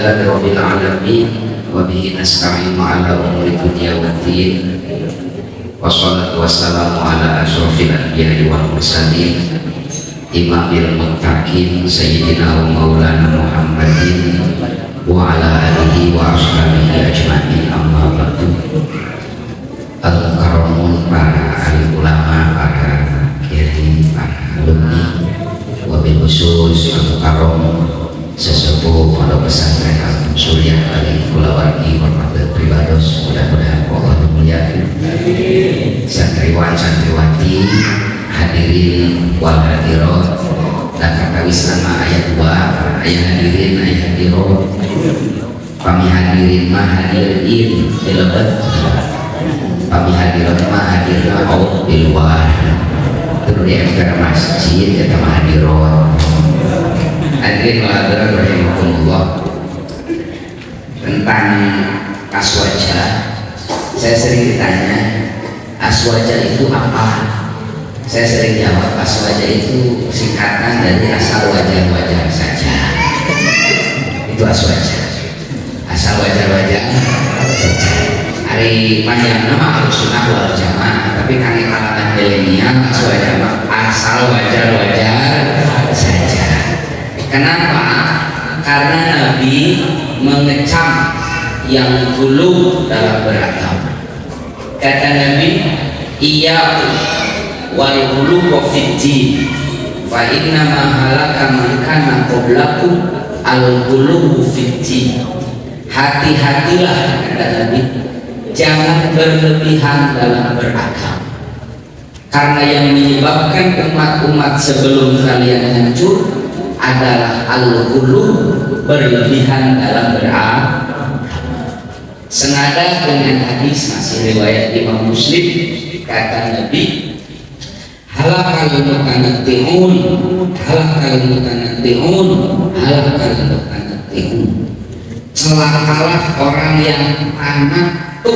Alhamdulillahi rabbil alamin wa bihi nasta'inu ala umuri dunya waddin. Wassalatu wassalamu ala asyrofil anbiya'i wal mursalin imamil muttaqin sayyidina wa maulana Muhammadin wa ala alihi wa ashabihi ajma'in, amma ba'du. Al-karamun, para alim ulama, para kiai, para alumni, wabil khusus al-karom sesepuh pondok pesantren Al-Suryah kali Kulawargi Hormat Pribados, mudah-mudahan Allah memuliakan santriwan santriwati, hadirin wal hadirat, dan kata wisnama ayat 2, ayat hadirin ayat hadirat, kami hadirin mah hadirin dilebat, kami hadirat mah hadir mah di luar, terus di emper masjid ya mah hadirat. Hadirin wa'alaikum rahimahumullah. Tentang aswaja, saya sering ditanya aswaja itu apa. Saya sering jawab aswaja itu singkatan dari asal wajar-wajar saja. Itu aswaja, asal wajar-wajar saja. Hari panjang nama Ahlussunnah wal Jamaah, tapi kami kalangan milenial aswaja asal wajar-wajar saja. Kenapa? Karena Nabi mengecam yang gulu dalam beragama. Kata Nabi, iyyakum wal gulu fid-din fa inna ma halaka man kana qablakum al gulu fid-din. Hati-hatilah, kata Nabi, jangan berlebihan dalam beragama. Karena yang menyebabkan umat-umat sebelum kalian hancur adalah al-ghulu, berlebihan dalam beragama. Senada dengan hadis masih riwayat Imam Muslim, kata Nabi, halakal mutanatti'un, halakal mutanatti'un, halakal mutanatti'un. Celakalah orang yang tamattu.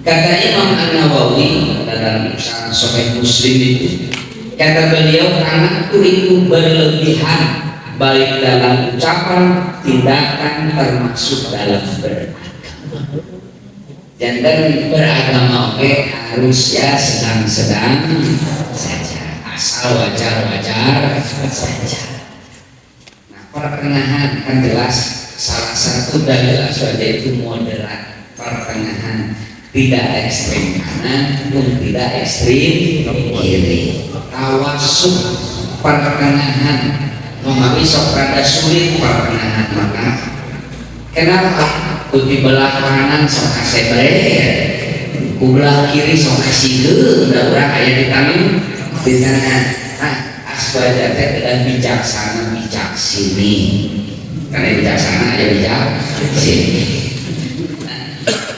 Kata Imam An-Nawawi dalam Sahih Muslim itu, kata beliau, anak itu berlebihan baik dalam ucapan, tindakan, termasuk dalam beragama. Dan beragama harus ya sedang-sedang saja, asal wajar-wajar saja. Nah, pertengahan kan jelas salah satu dari aswaja itu moderat, pertengahan, tidak ekstrim kanan pun tidak ekstrim kiri. Tawasuk, pertengahan, memang sok rada sulit pertengahan. Maka kenapa di belah kanan sok kasebre, belah kiri sok kasih udah orang kayak di tangan di sana. Aswaja teh adalah bijaksana, bijak sini, karena bijaksana aja bijak sini.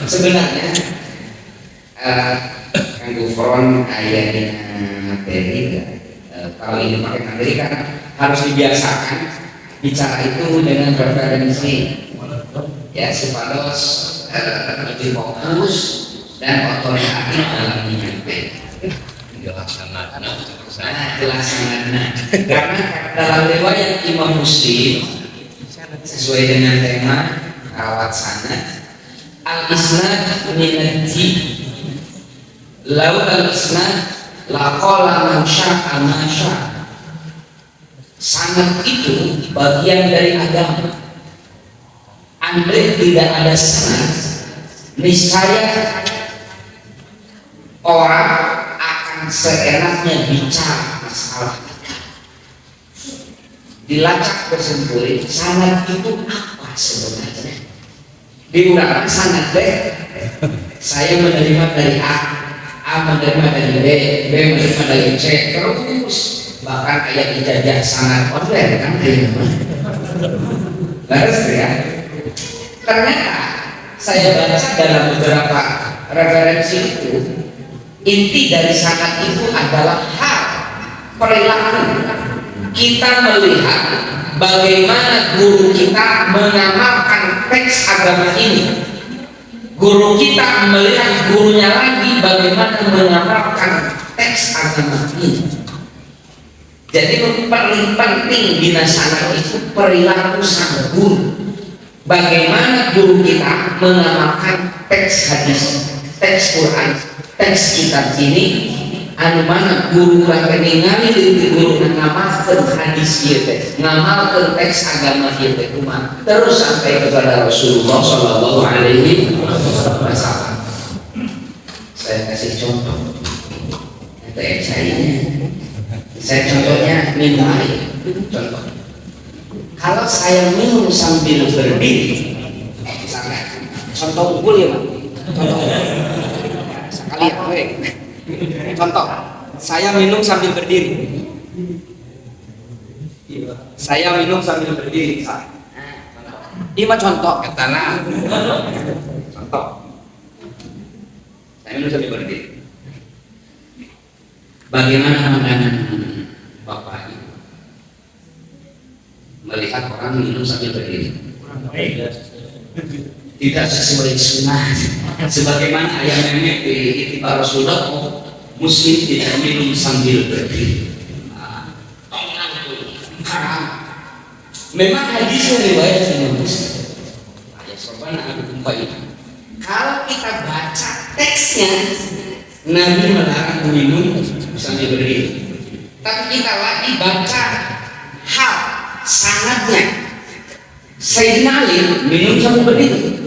Sebenarnya kan gufron ayat materi, kalau ini pakai materi kan harus dibiasakan bicara itu dengan referensi ya, supados lebih fokus dan otoritatif dalam menyampaikan. Jelaskan. Karena dalam riwayat Imam Muslim sesuai dengan tema rawat sanad, al-isnad minad-din, lalu al-isnad laqala man sya'a ma sya'a. Sanad itu bagian dari agama. Andai tidak ada sanad, niscaya orang akan seenaknya bicara masalah agama. Dilacak bersempurin, sanad itu apa sebenarnya? Diurangkan sanad deh, saya menerima dari A menerima dari B menerima dari C, terus bahkan kayak ijazah sanad online kan kayak beres ya. Ternyata saya baca dalam beberapa referensi itu, inti dari sanad itu adalah hal perilaku. Kita melihat bagaimana guru kita mengamalkan teks agama ini. Guru kita melihat gurunya lagi bagaimana mengamalkan teks agama ini. Jadi paling penting di sanad itu perilaku sang guru. Bagaimana guru kita mengamalkan teks hadis, teks Quran, teks kitab ini, anu mana guru kita ningali dari guru ngamalkan hadis ieu teh, ngamalkan teks agama ieu teh kumaha, terus sampai kepada Rasulullah Shallallahu Alaihi Wasallam. Saya kasih contoh, saya contohnya minum air. Contoh, kalau saya minum sambil berdiri, misalnya, contoh unggul ya, Pak. Contoh, sekali ya, contoh, saya minum sambil berdiri. Saya minum sambil berdiri, ini mah contoh, katanya. Contoh, saya minum sambil berdiri. Bagaimana pandangan Bapak Ibu melihat orang minum sambil berdiri? Tidak sesuai sunnah. Sebagaimana ayat nenek di Ittiba Rasulullah, Muslim tidak minum sambil berdiri. Haram. Memang hadisnya riwayat Imam Muslim. Ayat sopan ada gempa itu. Kalau kita baca teksnya, Nabi melarang minum sambil berdiri. Tapi kita lagi baca hal sanadnya. Sayyidina Ali minum sambil berdiri.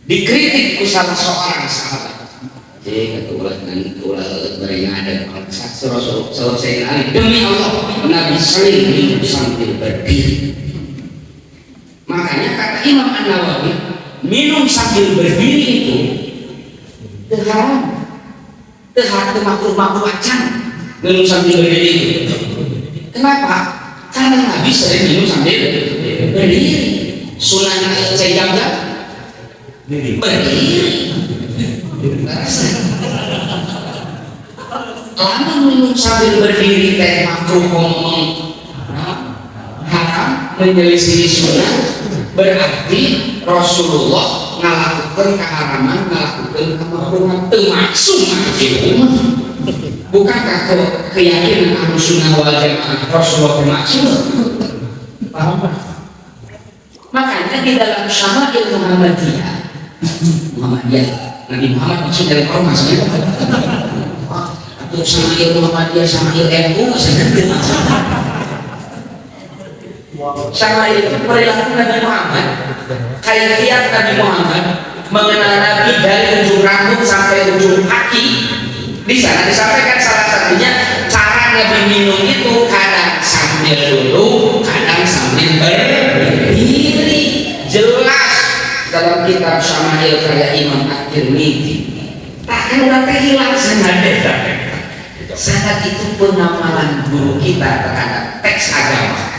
Dikritik ku salah seorang sahabat. Jadi ketulah yang ada Rasul Sayyidina Ali, demi Allah Nabi sering minum sambil berdiri. Makanya kata Imam An-Nawawi, minum sambil berdiri itu haram. Terhadap makhluk acan minum sambil berdiri. Kenapa? Karena Nabi sering minum sambil berdiri. Sunnah Sayyidah berdiri. Lama minum sambil berdiri teh makruh ngomong haram menyelisih sunnah, berarti Rasulullah ngalakukan keharaman, ngalakukan kemakruhan termaksud makruh. Bukankah keyakinan Ahlussunnah wal Jamaah Rasulullah termaksud? Paham? Makanya di dalam Syama'il Muhammadiyah, Nabi Muhammad maksud dari ormasnya. Atau Syama'il Muhammadiyah, Syama'il NU maksudnya. Syama'il itu perilaku Nabi Muhammad, kaifiat Nabi Muhammad mengenal Nabi dari ujung rambut sampai ujung kaki. Di sana disampaikan salah satunya cara Nabi minum itu kadang sambil duduk, kadang sambil berdiri. Jelas dalam kitab Syama'il karya Imam At-Tirmidzi. Takkan nanti hilang sanad. Sanad itu penamalan guru kita terhadap teks agama.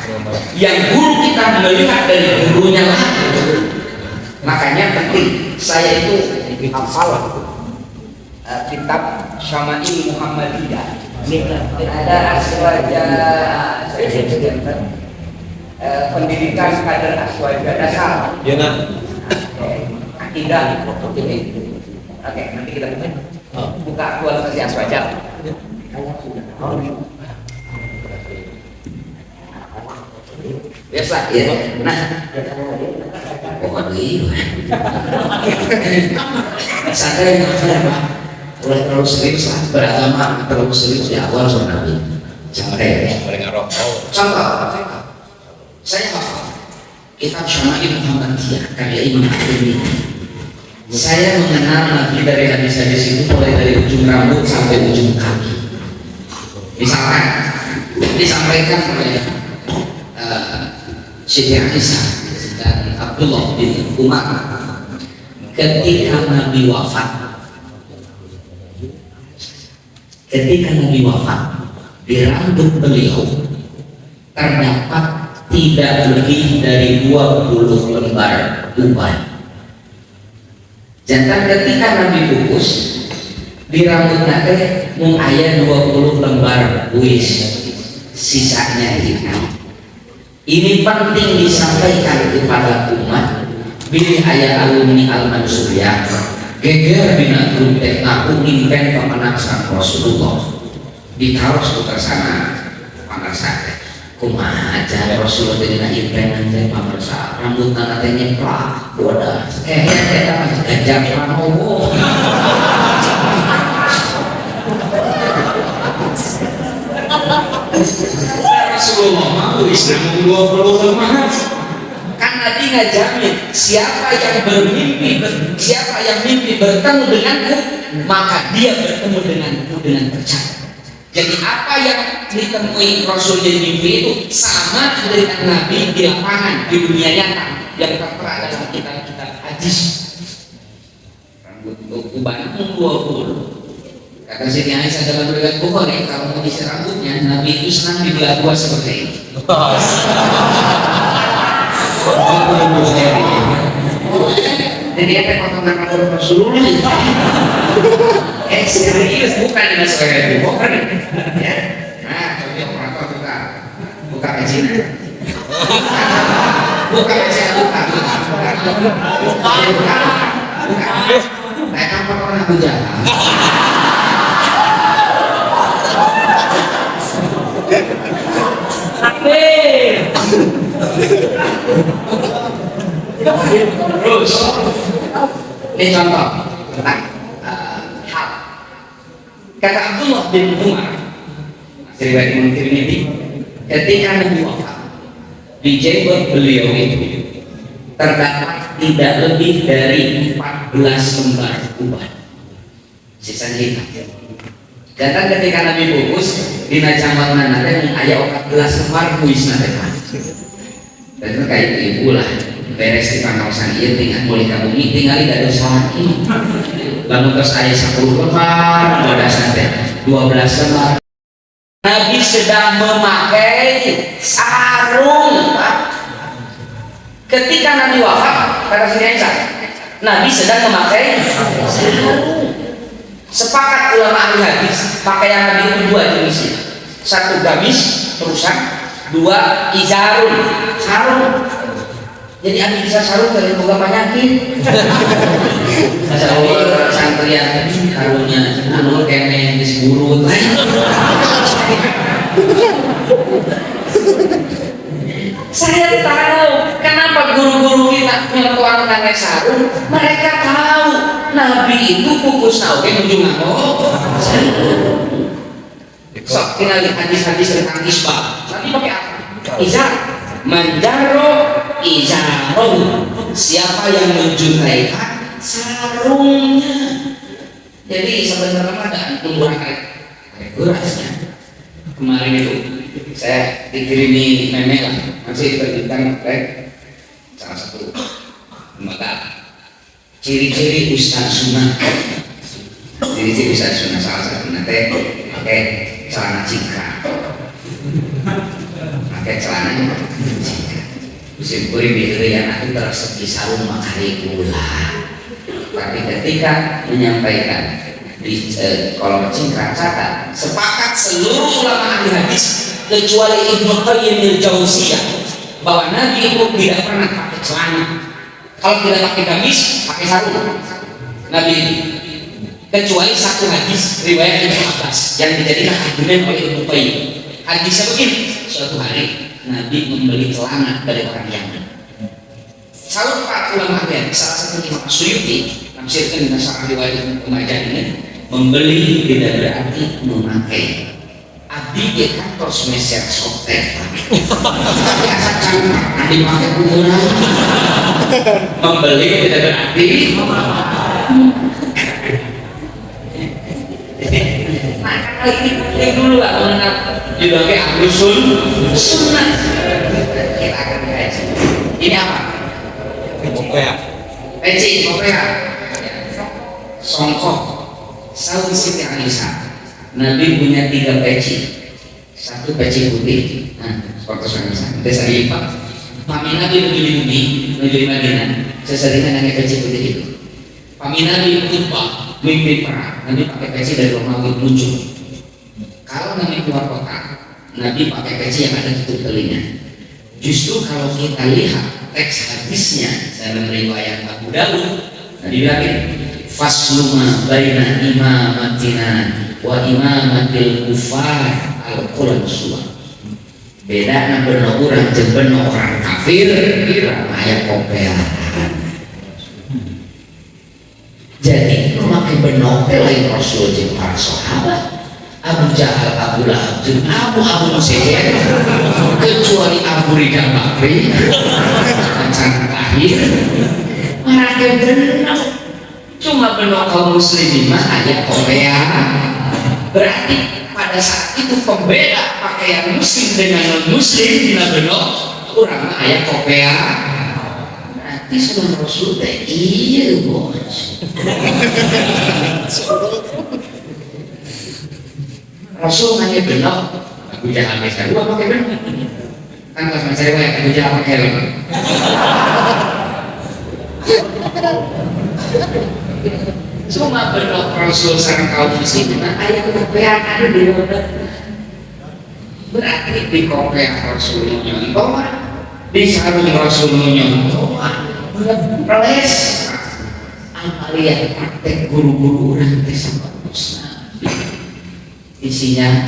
Yang guru kita melihat dari gurunya lagi. Makanya penting saya itu hafal kitab Syama'il Muhammadiyah. Ada aswaja pendidikan kader aswaja dasar. Ya nak. Akidah. Oke, nanti kita buka kualifikasi aswaja. Biasa ya. Nah, waduh, sadar Pak. Udah terlalu serius lah, beragama terlalu serius di awal soal Nabi. Sampai contoh, saya hafal kitab Syama'il Muhammadiyah karya Imam At-Tirmidzi. Saya mengenal Nabi dari hadis-hadis itu mulai dari ujung rambut sampai ujung kaki. Misalkan disampaikan oleh Siti Aisyah dan Abdullah bin Umar ketika Nabi wafat. Ketika Nabi wafat, di rambut beliau terdapat tidak lebih dari 20 lembar uban. Jangan ketika Nabi pupus, di rambutnya teh mung aya 20 lembar wis, sisanya hitam. Ini penting disampaikan kepada umat. Bilih aya alumni Al-Mansuriyah geger bina grup teh aku impen pemenang sang Rasulullah ditaros ke sana panas teh kumaha aja Rasulullah dengan impenan teh pamersa rambut teh nyeplak bodas eta gajah pranowo. Rasulullah mah Islam 20 lemah kan Nabi ngajamin siapa yang mimpi bertemu denganku maka dia bertemu denganku dengan percaya. Jadi apa yang ditemui Rasul di mimpi itu sama dengan Nabi di lapangan di dunia nyata yang tertera dalam kitab-kitab hadis. Rambut uban 20. Kata Siti Aisyah dalam riwayat Bukhari, kalau mau isi rambutnya, Nabi itu senang dibelah dua seperti ini. Jadi ada potongan rambut Rasulullah. Serius, bukan di masyarakat Bukhari. Ya, nah coba operator buka pecinya. Buka pecinya, buka. Kayak kamu pernah hujan. Terus ini contoh tentang hal kata Abdullah bin Umar riwayat Imam Tirmidzi ketika Nabi wafat di jenggot beliau itu terdapat tidak lebih dari 14 lembar uban sisa hitam. Datang ketika Nabi bungkus di najamat nana teh aya 14 lembar puisna teh. Dan itu kayak ibu lah beres di pangkawasan ieu tinggal mulai kamu tinggali da dosa ini. Lamun tos aya 10 lembar bodasan teh 12 lembar. Nabi sedang memakai sarung. Ketika Nabi wafat, kata Siti Aisyah, Nabi sedang memakai sarung. Sepakat ulama ahli hadis pakaian Nabi itu dua jenisnya, satu gamis rusak, dua izarun sarung. Jadi Abi bisa sarung dari boga penyakit. Sarung santrian sarungnya anu kene geus burut. Saya tahu kenapa guru-guru kita nyeltuan pakai sarung. Mereka tahu Nabi itu kukus nauke menuju nganggo. Sok tinggal hadis-hadis tentang isbah. Nabi pakai apa? Izar, manjaro, izarong. Siapa yang menjuntaikan sarungnya? Jadi sebenarnya ada menggunakan berasnya. Kemarin itu saya dikirimi meme lah, masih terbitkan oleh salah satu lembaga. Ciri-ciri Ustaz Sunnah, ciri-ciri Ustaz Sunnah salah satu nanti pakai celana cingkrang, pakai celana cingkrang. Musim kuring diheueuy atuh tersegi sarung makari ulah. Tapi ketika menyampaikan di kolom cingkrang catat sepakat seluruh ulama ahli hadis kecuali Ibnu Qayyim al-Jauziyah bahwa Nabi itu tidak pernah pakai celana. Kalau tidak pakai gamis, pakai sarung. Nabi kecuali satu hadis riwayat Ibnu Abbas yang dijadikan argumen oleh Ibnu Qayyim. Hadisnya begini, suatu hari Nabi membeli celana dari orang Yaman. Salah para ulama ahli, salah satu Imam Suyuti tafsirkan dasar riwayat Ibnu Majah ini, membeli tidak berarti memakai. Abdi di kantor semester sotek biasakan dipakai ukuran. Membeli tidak berarti nah kali ini dulu lah mengenal juga ke Ahlus Sunnah. Kita akan kaji ini apa? Peci, songkok. Saud Siti Aisyah, Nabi punya 3 peci, satu peci putih, seperti saya desa lipat. Pami Nabi menuju di bumi, menuju di Madinah, seseringnya pakai peci putih itu. Pami Nabi khutbah, mimpi perang, Nabi pakai peci dari Romawi lucu. Kalau Nabi keluar kota, Nabi pakai peci yang ada tutup telinga. Justru kalau kita lihat teks hadisnya dalam riwayat Abu Dawud, Nabi bilang fasluma baina imamatina wa imamatil kufar al-Quran suwa. beda na bener urang jeung bener orang kafir aya kopeaan. Jadi memakai benok lain Rasul jeung para sahabat. Abu Jahal, Abu Lahab, jeung Abu Sufyan, kecuali Abu Ridha Bakri acan lahir mereka benok. Cuma benok kaum muslimin mah aya kopeaan. Berarti pada saat itu pembeda pakaian muslim dengan non muslim dina benok urang mah aya kopeaan. Berarti sunnah Rasul teh ieu bos. Rasul nanya benok, Abu Jahal misalnya, gua pakai benok. Kan pas mencari wae Abu Jahal pakai helm. Cuma benok Rasul sareng kaum muslimin aya kepean ada di mana. Berarti di kopean Rasul nyontoh, di sarung Rasul nyontoh. Peles amalia praktek guru-guru urang teh sampun isinya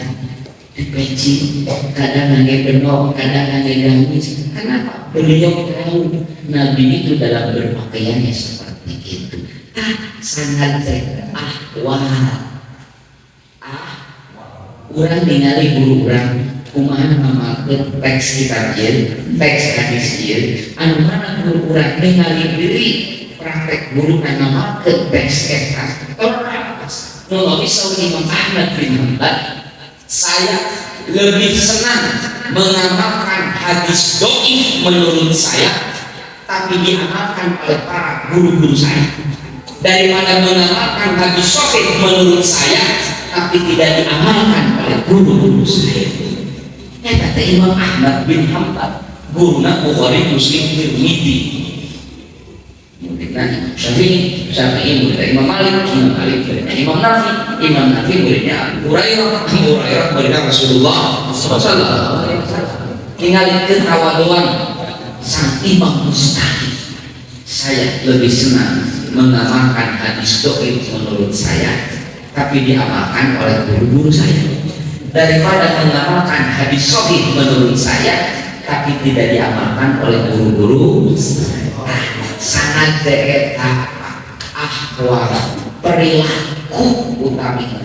dipeci, kadang ngangge benok, kadang ngangge gamis. Kenapa? Beliau tahu Nabi itu dalam berpakaiannya seperti itu. Sangat ahwal. Urang ningali guru urang kumaha ngamakeun teks kitab ieu, teks hadis ieu, anu mana guru urang ningali deui praktek guru anu ngamakeun teks eta. Kalau bisa Imam Ahmad bin Hanbal, saya lebih senang mengamalkan hadis doif menurut saya, tapi diamalkan oleh para guru-guru saya, daripada mengamalkan hadis sahih menurut saya, tapi tidak diamalkan oleh guru-guru saya. Ya kata Imam Ahmad bin Hanbal, guruna Bukhari, Muslim, Tirmidzi. Syafi'i muridnya Imam Malik muridnya Imam Nafi muridnya Abu Hurairah muridnya Rasulullah sallallahu alaihi wasallam. Tingalikeun tawaduan sang imam mustahil. Saya lebih senang mengamalkan hadis doif menurut saya, tapi diamalkan oleh guru-guru saya, daripada mengamalkan hadis sahih menurut saya, tapi tidak diamalkan oleh guru-guru sangat eta ahwal perilaku utami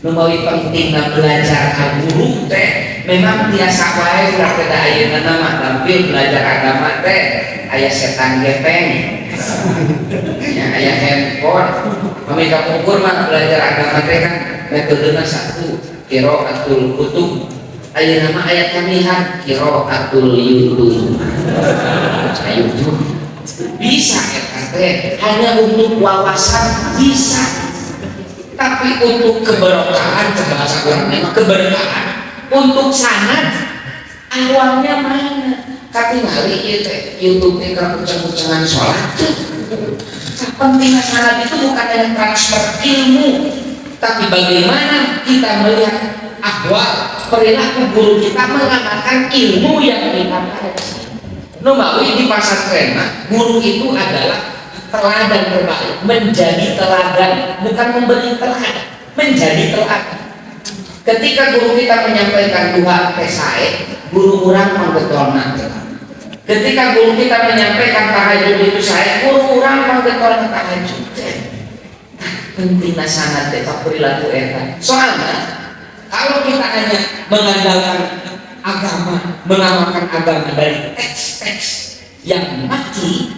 numawi pentingna belajar ka guru teh memang biasa wae ulah teh ayeuna mah tampil belajar agama teh aya setan gepeng ya aya handphone pami kapungkur mah belajar agama teh kan metodena satu qiraatul kutub ayeuna mah aya kamihan qiraatul YouTube bisa hanya untuk wawasan bisa, tapi untuk keberkahan bahasa orang memang keberkahan untuk sanad awalnya mana katingali YouTube ini kalau kucing-kucingan sholat pentingnya sanad itu bukan yang transfer ilmu, tapi bagaimana kita melihat ahwal perilaku guru kita mengamalkan ilmu yang kita pelajari. Numawi di pesantren guru itu adalah teladan terbaik, menjadi teladan, bukan memberi teladan, menjadi teladan. Ketika guru kita menyampaikan dua pesae, guru orang menggetolna. Ketika guru kita menyampaikan tahajud itu saya, guru orang menggetolna tahajud. Pentingnya sangat tetap perilaku eta. Soalnya kalau kita hanya mengandalkan agama, mengamalkan agama dari teks-teks yang mati,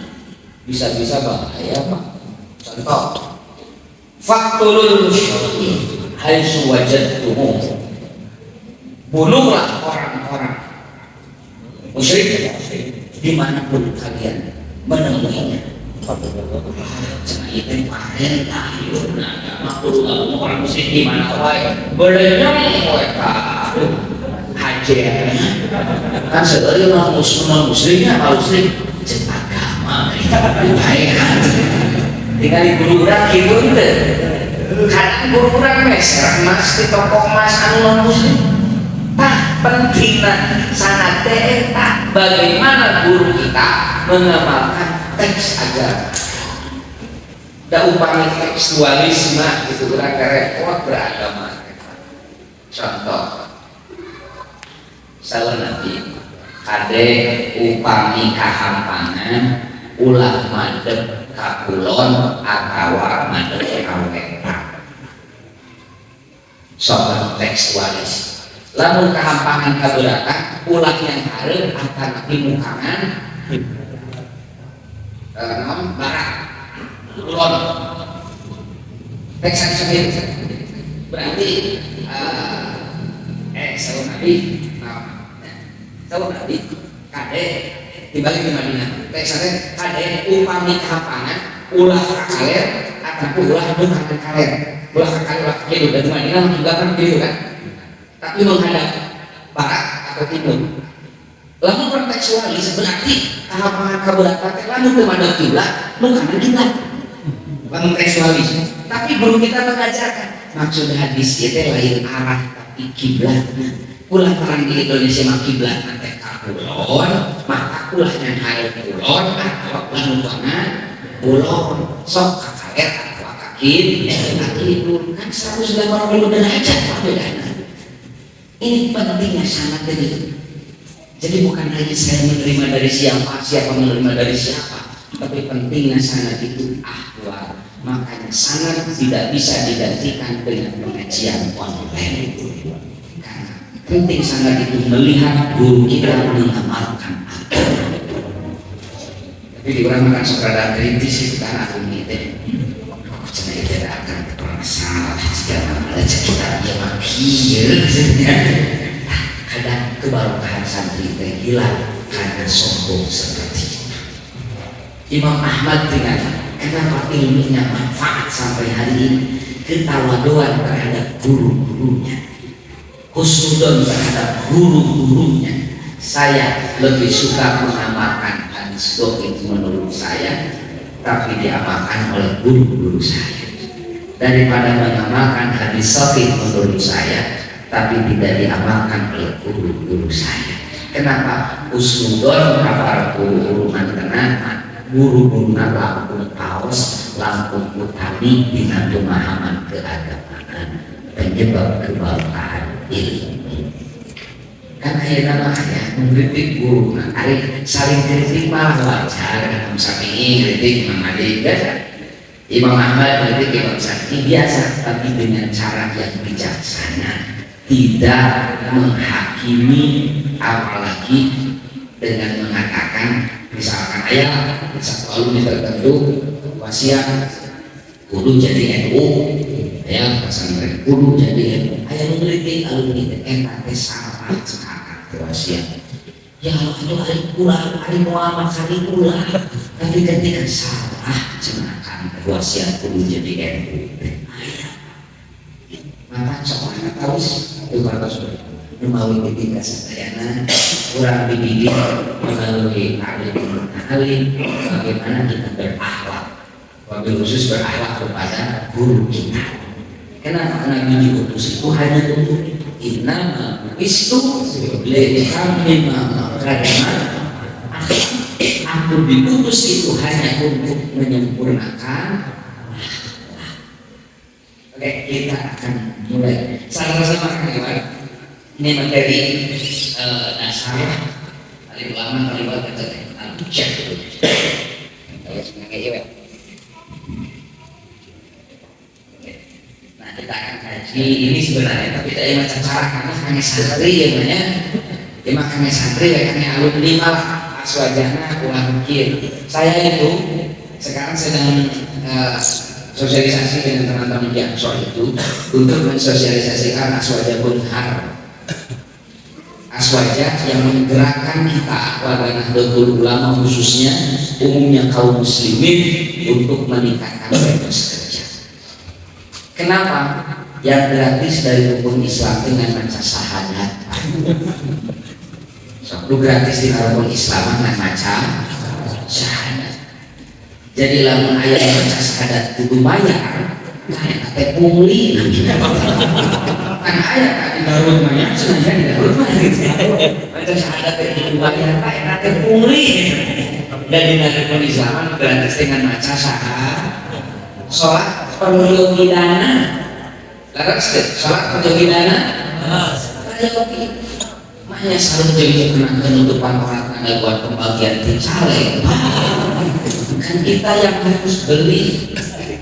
bisa-bisa bahaya Pak. Contoh, faktulul musyrikin haitsu wajadtumuh, bunuhlah orang-orang musyrik dimanapun kalian menemuinya. Itu perintah orang musyrik di mana wae beuleuh mereka hajar kan sebagai non muslimnya muslim jeung agama baik tinggal di guru urang kitu teh kan guru urang meser mas di toko emas anu non muslim pentingna sangat eta bagaimana guru kita mengamalkan teks agama. Da upami tekstualisme itu urang repot beragama. Contoh salah Nabi kade upami kahampangan ulah madep kakulon atawa madep kawetan sobat tekstualis lamun kahampangan kaberatan ulah yang hareup akan dimukangan non barat kulon teksan sendiri berarti salah Nabi Nabi kade dibalik di Madinah teksasnya kade upami kapangan ulah kakaler atau ulah bukan kakaler ulah kakaler ulah kakaler dari Madinah juga kan gitu kan tapi menghadap barat atau timur lalu kontekstualis berarti kapangan kaberatan lalu kepada kiblat bukan kiblat lalu tekstualis tapi belum kita mengajarkan maksud hadis itu lain arah tapi kiblatnya ulah orang di Indonesia mah kiblat nanti kulon maka ulahnya harus kulon atau lanutangan kulon sok kakaler atau kaki dulu kan 180 derajat bedanya ini pentingnya sangat ini jadi bukan hanya saya menerima dari siapa menerima dari siapa tapi pentingnya sangat itu ahwal makanya sangat tidak bisa digantikan dengan pengajian online penting sangat itu melihat guru kita mengamalkan agama. Tapi di orang makan sekadar kritis itu kan aku ngide. Cuma itu akan bermasalah jika ada kita dia makir. Kadang kebarokahan santri itu hilang karena sombong seperti itu. Imam Ahmad dengan kenapa ilmunya manfaat sampai hari ini ketawaduan terhadap guru-gurunya. Husnudon terhadap guru-gurunya saya lebih suka mengamalkan hadis itu menurut saya tapi diamalkan oleh guru-guru saya daripada mengamalkan hadis sahih menurut saya tapi tidak diamalkan oleh guru-guru saya kenapa Husnudon kabar guru-guru mantenan guru-guru lampung paus lampung utami dengan pemahaman keagamaan penyebab kebarokahan ilmu karena ya namanya mengkritik guru hari saling kritik malah wajar Imam Syafi'i kritik Imam Malik Imam Ahmad kritik Imam Syafi'i biasa tapi dengan cara yang bijaksana tidak menghakimi apalagi dengan mengatakan misalkan ayah selalu tertentu wasiat kudu jadi NU ya pesantren kudu jadi ayah mengkritik alumni enak salah sekarang wasiat ya itu hari pulang hari Muhammad hari pulang tapi ketika salah cenakan wasiat kudu jadi NU ayah maka coba tahu itu harus melalui ketika sadayana kurang dididik melalui alim bagaimana kita berakhlak wabil khusus berakhlak kepada guru kita. Kenapa Nabi diutus itu hanya untuk innama istu lekam karena aku diutus itu hanya untuk menyempurnakan. Oke, kita akan mulai sama-sama kawan. Ini materi dasar dari ulama terlibat kata cek dulu. Kita sebenarnya kita akan kaji ini sebenarnya tapi tidak macam cara karena hanya santri ya banyak ya makanya santri ya hanya alumni malah aswajana ulang mikir saya itu sekarang sedang sosialisasi dengan teman-teman yang soal itu untuk mensosialisasikan aswaja bunhar aswaja yang menggerakkan kita warga Nahdlatul Ulama khususnya umumnya kaum muslimin untuk meningkatkan kualitas kerja. Kenapa? Yang gratis dari rukun Islam dengan baca syahadat. So, gratis di rukun Islam dengan baca syahadat. Jadi lamun ayat baca syahadat kudu bayar, kayak pungli. Kan ayat di Darul Maya sebenarnya di Darul Maya. Baca syahadat kudu bayar, kayak pungli. Dan di rukun Islam gratis dengan baca syahadat. Sholat perlu pidana, laras sholat perlu pidana, perlu hanya sarung jeung kena penutupan orang tangga buat pembagian ticale. Kan kita yang harus beli.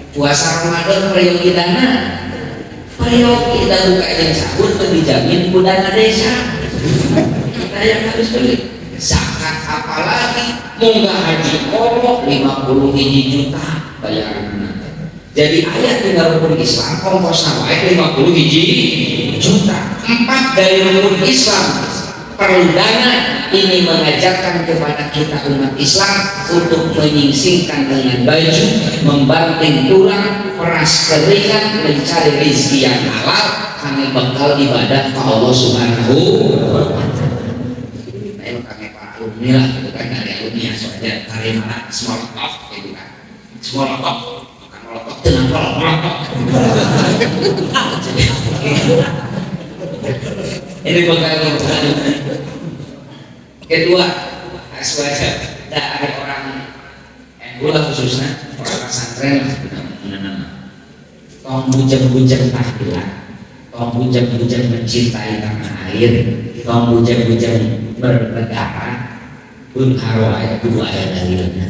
Puasa Ramadan periodana buka yang cabut dijamin ku dana desa. Kita yang harus beli. Zakat apalagi munggah haji kolok 50 juta bayaran. Jadi ayat di rukun Islam ongkos wae 50 juta. 4 dari rukun Islam perlu dana. Ini mengajarkan kepada kita umat Islam untuk menyingsingkan dengan baju, membanting tulang, peras keringat, mencari rezeki yang halal karena bekal ibadah ke Allah Subhanahu wa Ta'ala. Nah, itu kami para alumni lah, itu kan dari alumni soalnya karya malah small talk gitu kan, small talk bukan molotov, tenang molotov. Ini bekal kedua, aswaja ada orang gula khususnya orang pesantren tong bujang-bujang tahlilan, tong bujang-bujang mencintai tanah air, tong bujang-bujang bernegara pun harwaya dua ayat dalilnya.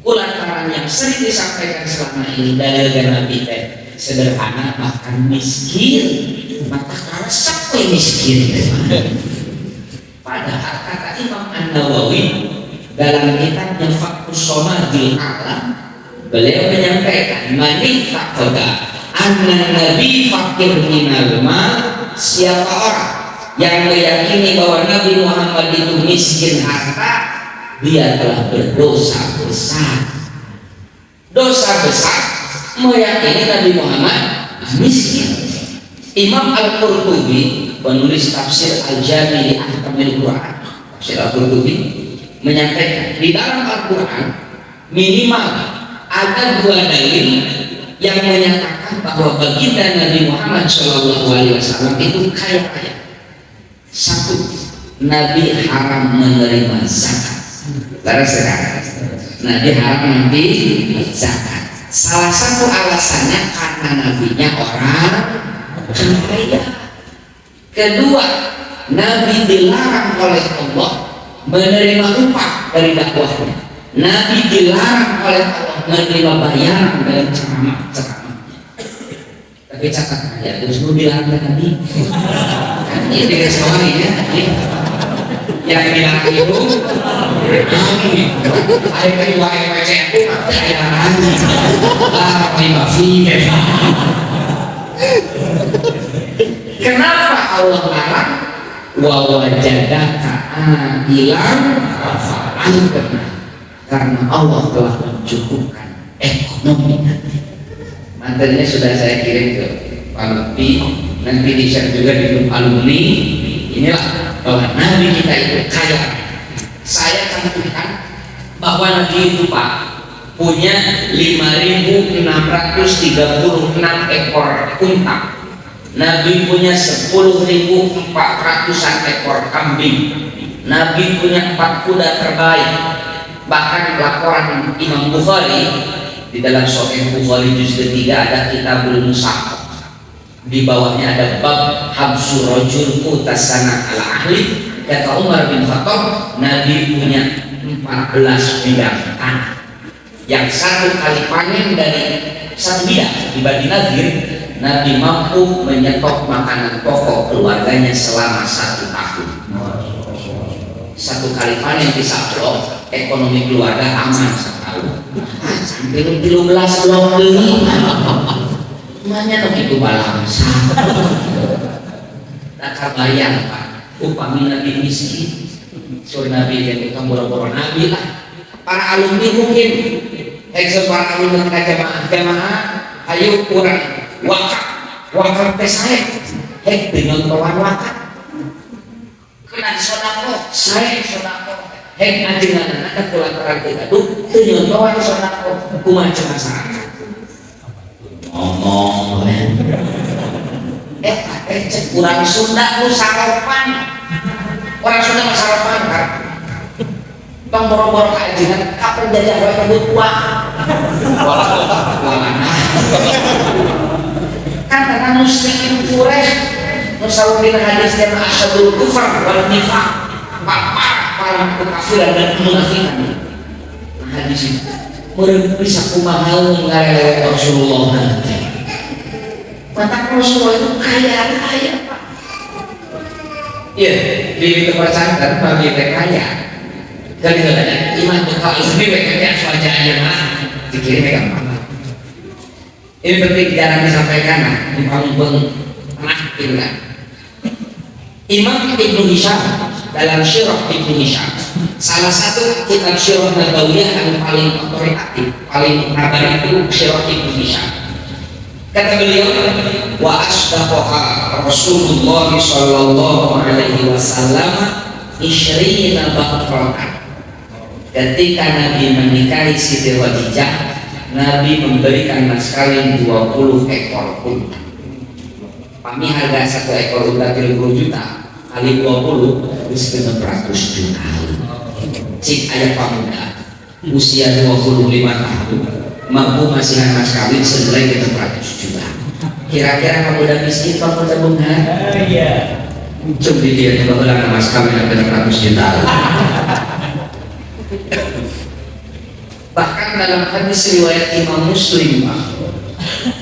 Kulantaran yang sering disampaikan selama ini dalil Nabi teh sederhana bahkan miskin, maka kalau sampai miskin padahal kata Imam An-Nawawi dalam kitabnya Fathus Somadil Alam, beliau menyampaikan manik takoda anna nabi fakir minal mal, siapa orang yang meyakini bahwa Nabi Muhammad itu miskin harta, dia telah berdosa besar. Dosa besar meyakini Nabi Muhammad miskin. Imam Al-Qurtubi penulis tafsir Al-Jami li Ahkamil Quran, tafsir Al-Qurtubi menyampaikan di dalam Al-Quran minimal ada 2 dalil yang menyatakan bahwa baginda Nabi Muhammad SAW itu kaya raya. 1, Nabi haram menerima zakat. Nabi haram menerima zakat. Salah satu alasannya karena nabinya orang kaya. Kedua, Nabi dilarang oleh Allah menerima upah dari dakwahnya. Nabi dilarang oleh Allah menerima bayaran dari ceramah-ceramahnya. Tapi catat aja, terus gue bilang ke Nabi, kan ini dengan suami ya, yang bilang itu, ayat kedua EPC, ayat lagi, lima fee. Kenapa Allah larang? Wa wajadaka a'ilan karena Allah telah mencukupkan ekonomi nanti. Materinya sudah saya kirim ke Pak Lutfi, nanti di-share juga di grup alumni. Inilah bahwa Nabi kita itu kaya. Saya cantumkan bahwa Nabi itu Pak punya 5.636 ekor unta. Nabi punya 10.400-an ekor kambing. Nabi punya 4 kuda terbaik. Bahkan laporan Imam Bukhari di dalam Sahih Bukhari juz ketiga ada Kitabul Musahaf. Di bawahnya ada bab habsu rajul mutasana ala ahli. Kata Umar bin Khattab, Nabi punya 14 bidang tanah. Yang 1 kali panen dari 1 bidang dibagi nazir, Nabi mampu menyetop makanan pokok keluarganya selama 1 tahun. 1 kali panen bisa blok, ekonomi keluarga aman setahun. Sampai 13 blok beli, namanya begitu balangsa. Tak kabayang Pak, upami Nabi miskin, sur Nabi yang kita boro-boro Nabi lah. Para alumni mungkin, para alumni jamaah, ayo kurang wakaf pesai, dengan kawan wakaf. Kena sodako, saya sodako. Ajengan ada kulantaran kita tuh, dengan kawan sodako, kumaca masyarakat. Ngomong, cek kurang Sunda lu sarapan. Orang Sunda mah sarapan kan. Bang boro-boro kajian kapan jajah wae kabut uang. Kan tanah muslim kureh Musawwir bin hadis yang asyadul kufar wal nifaq, para kekafiran dan kemunafikan. Nah, hadis itu meureun bisa kumaha ngarelewet Rasulullah nanti. Mata Rasulullah itu kaya Pak. Iya, di kepercayaan bagi kaya. Jadi katanya iman bekal ini mereka wajahnya mah dikirim gampang. Ini penting jarang disampaikan di panggung tengah. Imam Ibnu Hisham dalam Syirah Ibnu Hisham, salah satu kitab Syirah Nabawiyah yang paling otoritatif, paling kabar itu Syirah Ibnu Hisham. Kata beliau, wa asdaqaha Rasulullah sallallahu alaihi wasallam isyrina baqratan. Ketika Nabi menikahi Siti Khadijah, Nabi memberikan mas kawin 20 ekor unta. Kami harga satu ekor unta 30 juta kali 20 itu 900 juta. Cik ayah pemuda usia 25 tahun mampu masihan mas kawin senilai 900 juta. Kira-kira pemuda miskin pemuda bunga? Iya. Coba dia coba ulang mas kawin 900 juta. Bahkan dalam hadis riwayat Imam Muslim,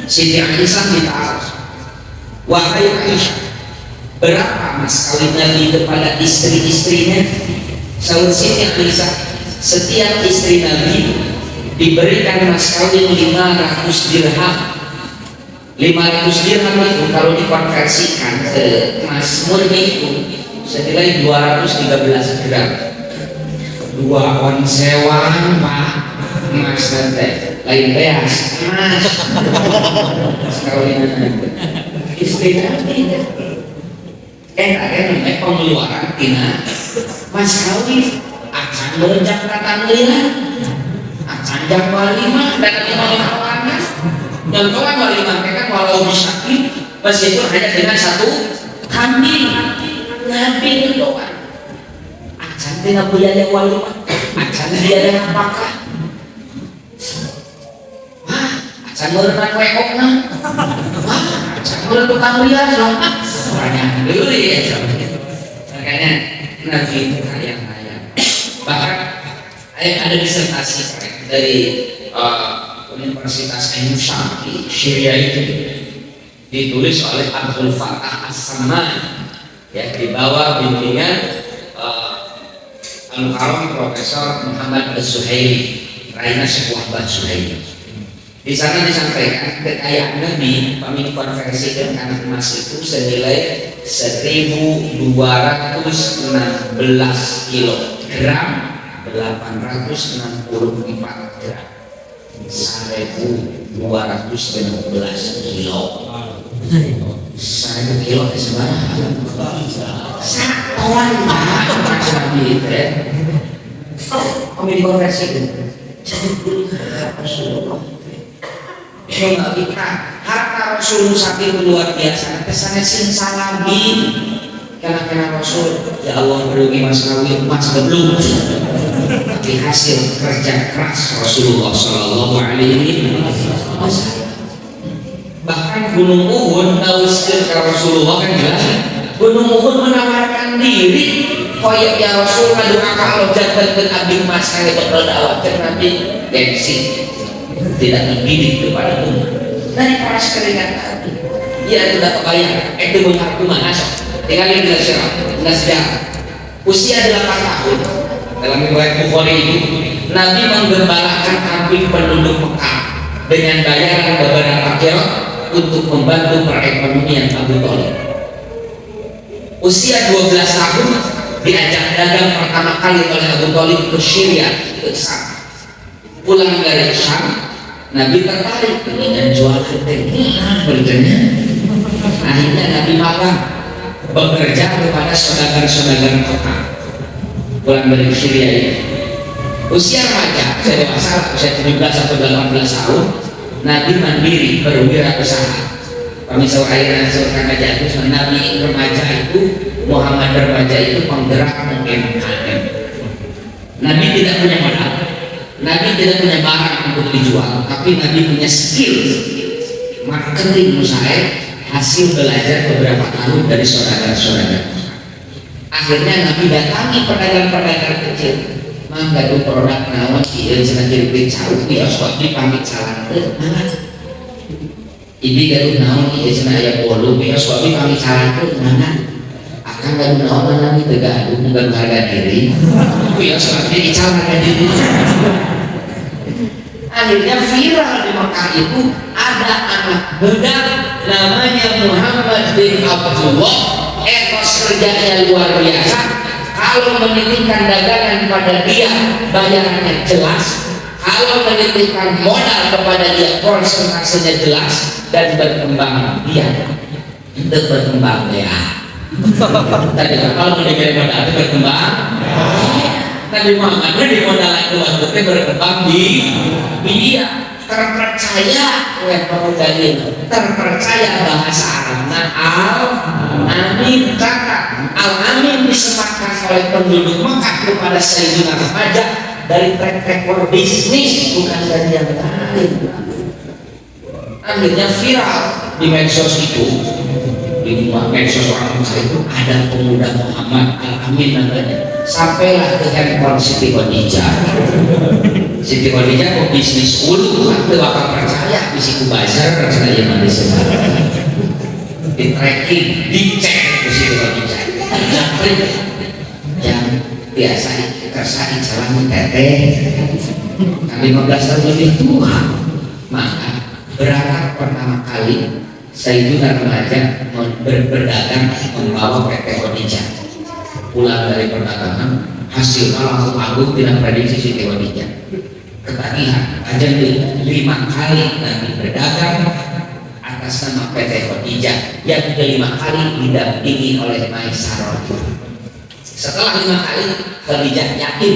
Siti Aisyah ditanya, wahai Aisyah, berapa mas kawin Nabi kepada istri-istrinya? Saud Siti Aisyah, setiap istri Nabi diberikan mas kawin 500 dirham. 500 dirham itu kalau dikonversikan ke emas murni itu senilai 213 gram. 2 onsewan Pak. Mas nanti lain beas mas sekalian istri nanti namanya pengeluaran tina mas kawin akan merenjak kata melihat akan jam walimah dan lima kawannya dan kawan walimah kan walau misaki meskipun hanya dengan satu kambing Nabi berdoa akan tina biaya walimah akan biaya apakah acan merenang rekokna acan merenang tukang liar banyak dulu ya makanya Nabi itu kaya bahkan ada disertasi dari Universitas Aisyah di Syria itu ditulis oleh Abdul Fattah As-Samman ya di bawah bimbingan Al-Karam Profesor Muhammad Az-Zuhairi Raina Syekh Wahbah Zuhairi. Di sana disampaikan kekayaan Nabi kami konversikan karena emas itu senilai 1.216 kilogram 864 gram 1.216 kilo 1 kilo sebarang satuan Pak Nabi itu kami dikonversikan jadi Rasulullah Syukur kita harta Rasul saking luar biasa kesannya simsalabim karena Rasul ya Allah merugi mas kawin mas belum tapi hasil kerja keras Rasulullah Shallallahu Alaihi Wasallam. Bahkan Gunung Uhud tahu sekitar Rasulullah kan jelas Gunung Uhud menawarkan diri koyok ya Rasul ngadu kakak jantan ke abdi mas kali berdakwah ke Nabi gengsi tidak mendidik kepada umat dari para sekeringan tadi dia tidak kebayang itu menghargai mahasiswa tinggal yang tidak sejarah usia 8 tahun dalam riwayat Bukhari ini Nabi menggembalakan kambing penduduk Mekah dengan bayaran beberapa kilo untuk membantu perekonomian Abu Thalib. Usia 12 tahun diajak dagang pertama kali oleh Abu Thalib ke Syria ke Syam. Pulang dari Syam Nabi tertarik dengan jual ketek berikutnya akhirnya Nabi magang bekerja kepada saudagar-saudagar Mekah. Pulang dari Syria ini usia remaja saya dewasa usia 17 atau 18 tahun Nabi mandiri berwirausaha kami akhirnya surkan aja itu Nabi remaja itu Muhammad remaja itu penggerak UMKM. Nabi tidak punya modal Nabi tidak punya barang untuk dijual, tapi Nabi punya skill marketing usaha hasil belajar beberapa tahun dari saudara-saudara. Akhirnya Nabi datangi pedagang-pedagang kecil. Mangga tuh produk naon ieu cenah jadi cau bios kok dipamit salam teh. Ibi gaduh naon ieu cenah aya bolu bios kok dipamit salam teh mana? Akan gaduh naon mana nih teu gaduh bukan harga diri. Bios kok dical harga diri. Akhirnya viral di Mekah itu ada anak budak namanya Muhammad bin Abdullah, etos kerjanya luar biasa. Kalau menitipkan dagangan pada dia bayarannya jelas, kalau menitipkan modal kepada dia persentasenya jelas, dan berkembang dia itu berkembang ya. Tadi kalau menitipkan modal itu berkembang. Nabi Muhammad di modal itu waktu berkembang di dia terpercaya oleh pemudain, terpercaya bahasa Arabnya Al-Amin. Kata Al-Amin disematkan oleh penduduk Mekah kepada Sayyidina Raja dari track record bisnis, bukan dari yang lain. Akhirnya viral di medsos itu, di medsos orang Mekah itu ada pemuda Muhammad Al-Amin namanya. Sampailah ke handphone Siti Khadijah. Siti Khadijah kok bisnis ulu, aku bakal percaya bisi kubazar rencana yang ada sebenarnya. Di tracking, dicek ke Siti Khadijah. Yang biasa kersain salah menteteh. 15 tahun lebih tua, maka berangkat pertama kali Sayyidina remaja berdagang membawa PT Khadijah. Pulang dari perdagangan, hasilnya langsung agung dengan prediksi Siti Khadijah. Ketagihan aja 5 kali nanti berdagang atas nama PT Khadijah yang kelima kali didampingi oleh Maisarah. Setelah 5 kali Khadijah yakin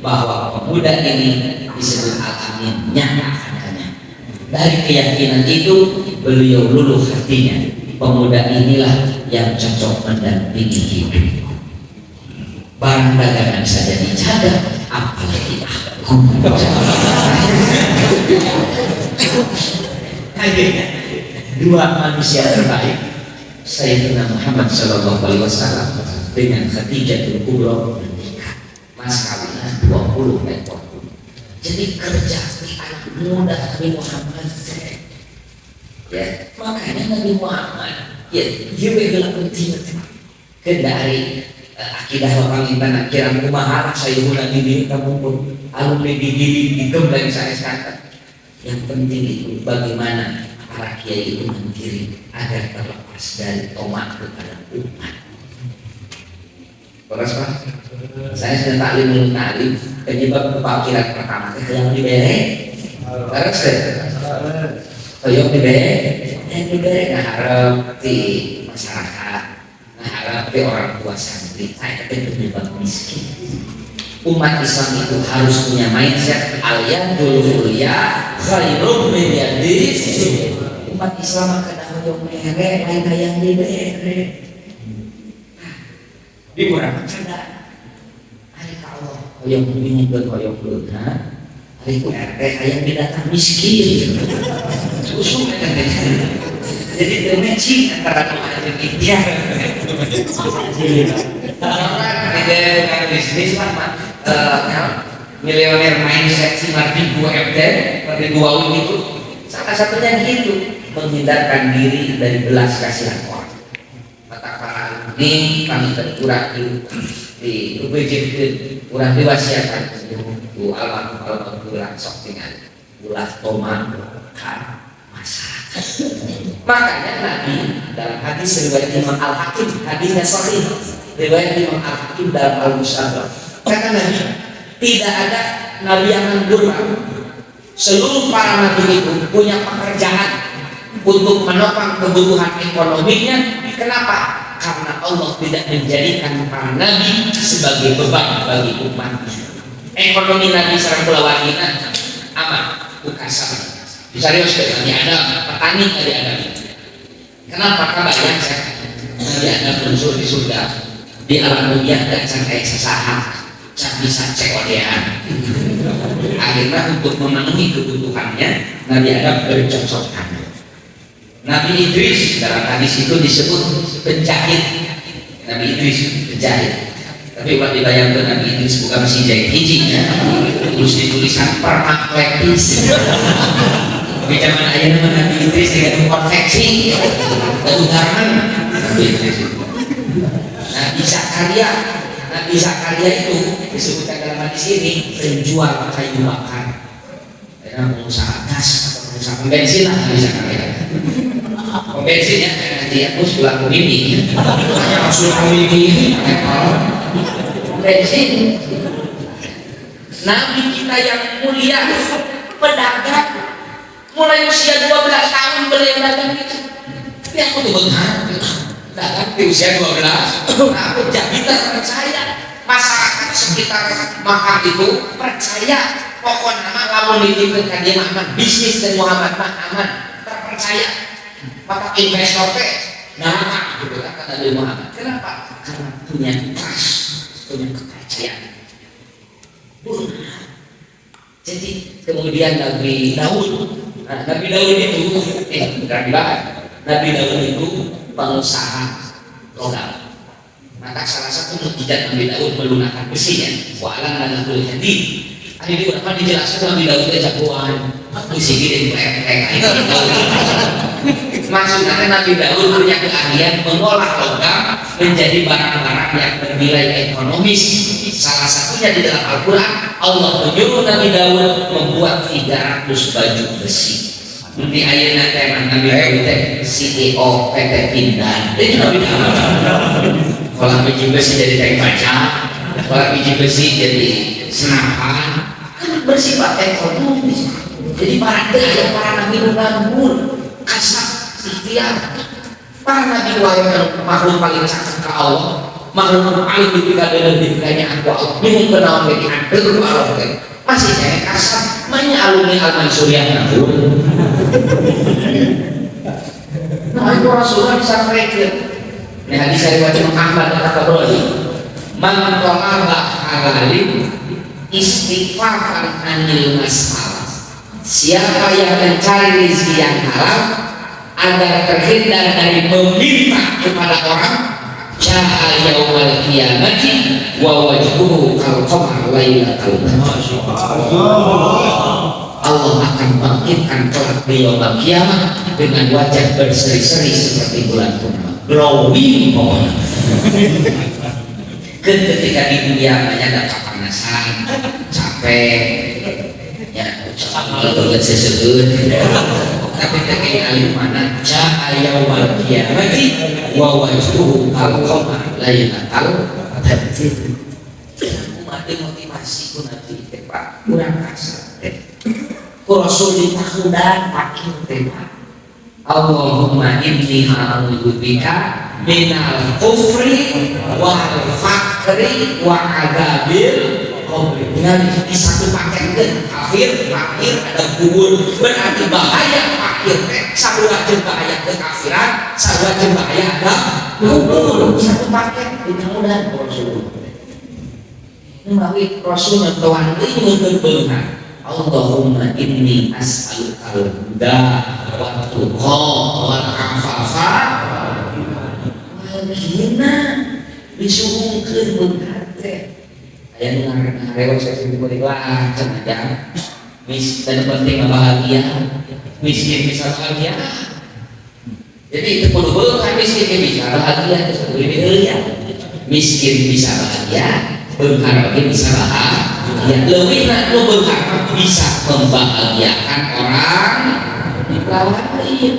bahwa pemuda ini disebut Al-Amin, nyata adanya. Dari keyakinan itu beliau luluh hatinya, pemuda inilah yang cocok mendampingi hidup. Barang dagangan saja dijaga, apalagi aku. Akhirnya 2 manusia terbaik, Sayyidina Muhammad SAW dengan Khadijatul Kubra menikah. Mas kawinnya 20 ekor. Jadi kerja di anak muda Nabi Muhammad. Ya, makanya Nabi Muhammad ya dia bela penting kendari akidah orang intan kirang kumaha sayuna diri kamu pun alumni diri digembleng saya sekarang. Yang penting itu bagaimana para kiai itu mengkirim agar terlepas dari tomat kepada umat. Terus Pak, saya sudah taklim penyebab kepakiran pertama yang diberi. Terus yang diberi harap di masyarakat, harap di orang tua santri. Saya kata penyebab miskin. Umat Islam itu harus punya mindset al-yadul ulya khairun min yadis. Umat Islam kadang hoyong mere lain hayang dibere. Di urang kada. Ari ka Allah hoyong bingung hoyong leuna. Ari ku RT hayang didatang miskin. Usum eta teh. Jadi teu matching antara doa jeung ikhtiar. Karena bisnis lah milioner mindset si Mardi 2 FD Mardi 2 itu salah satunya gitu, menghindarkan diri dari belas kasihan orang. Kata ini kami terkurang di UPJ kurang diwasiatkan bu almarhum kurang sok dengan ulah tomat kan masyarakat. Makanya Nabi dalam hadis riwayat Imam Al-Hakim, hadisnya sahih riwayat Imam Al-Hakim dalam Al-Musnad, kata Nabi, tidak ada nabi yang nganggur. Seluruh para nabi itu punya pekerjaan untuk menopang kebutuhan ekonominya. Kenapa? Karena Allah tidak menjadikan para nabi sebagai beban bagi umatnya. Ekonomi Nabi sareng kulawargina aman, ukasar. Disarios Nabi Adam, petani Nabi Adam. Kenapa kabayang saya? Nabi Adam muncul di surga, di alam dunia dan sampai sesaat. Bisa cekodean. Akhirnya untuk memenuhi kebutuhannya Nabi Adam bercocok tanam. Nabi Idris dalam hadis itu disebut penjahit. Nabi Idris penjahit. Tapi buat dibayangkan Nabi Idris bukan mesin jahit hiji ya. Terus ditulisan permakletis. Tapi zaman ayah nama Nabi Idris dengan konveksi keutamaan Nabi Idris. Nabi Zakaria itu disebutkan dalam hadis ini penjual kayu bakar. Karena pengusaha gas atau pengusaha pembensin lah Nabi Zakaria. Pembensinnya nanti aku pulang ke mimpi. Hanya langsung mimpi. Pembensin. Nabi kita yang mulia pedagang. Mulai usia 12 tahun beliau dagang itu. Tapi aku tuh benghar dagang di usia 12. Aku jadi percaya masyarakat sekitar Makkah itu percaya pokoknya mah lamun dititipkeun ka dia mah bisnis dan Muhammad mah aman terpercaya. Maka investor teh nah gitu kan kata Nabi Muhammad. Kenapa? Karena punya trust, punya kepercayaan. Jadi kemudian Nabi Daud. Nah, Nabi Daud itu bukan dibahas. Nabi Daud itu pengusaha logam. Maka salah satu mukjizat Nabi Daud melunakkan besinya. Wa'alam lanahul hadid. Ini berapa dijelaskan Nabi Daud itu jagoan. Besi gede plek-plek. Maksudnya Nabi Daud punya keahlian mengolah logam menjadi barang-barang yang bernilai ekonomis. Salah satunya di dalam Al-Quran Allah menyuruh Nabi Daud membuat 300 baju besi. Di ayatnya tema Nabi Daud CEO PT Pindad. Itu Nabi Daud. Kalau biji besi jadi tank baca, kalau biji besi jadi senapan, kan bersifat ekonomis. Jadi para nabi nganggur, kasar, ikhtiar. Para nabi wayang makhluk paling cakap ke Allah, makhluk paling diberikannya aku Allah. Bingung kenal jadi hadir Allah kan. Masih jangan kasar, banyak alumni Al-Mansur yang nganggur. Nah itu Rasulullah bisa mereka. Ini hadis saya baca Muhammad kata Broli. Man talaba halalin istighfafan anil masalah. Siapa yang mencari rezeki yang halal agar terhindar dari meminta kepada orang, jaa yaumal qiyamati wa wajhuhu kal qamar lailatal badr. Allah akan bangkitkan kelak di yaumul kiamat dengan wajah berseri-seri seperti bulan purnama, glowing pokoknya. Ketika di dunia banyak ada kepanasan, capek, ya kalau sesuatu. Tapi ketika di mana jaa yaumul qiyamati wa wajhuhu kal qamar lailatal badr. Umat motivasi ku nanti Pak kurang kasar. Ku Rasul ditakudan pakin tema. Allahumma inni a'udzubika minal kufri wal fakri wa adabil qabri. Dengan di satu paket kafir, fakir, ada kubur, berarti bahaya fakir. Sarua jeung bahaya kekafiran, sarua jeung bahaya ada kubur. Satu paket mudah-mudahan Rasul. Menawi Rasul mentuan deui beungan. Allahumma inni as'alukal huda wa tuqa wal afafa wal ghina. Disuhungkeun beungan teh aya nu ngarewa saya beuring lah cenah dan penting bahagia, miskin bisa bahagia. Jadi itu perlu beungan miskin bisa bahagia terus ya. Miskin bisa bahagia, beungan lagi bisa bahagia. Ya, lebih nak lu berharap bisa membahagiakan orang lain.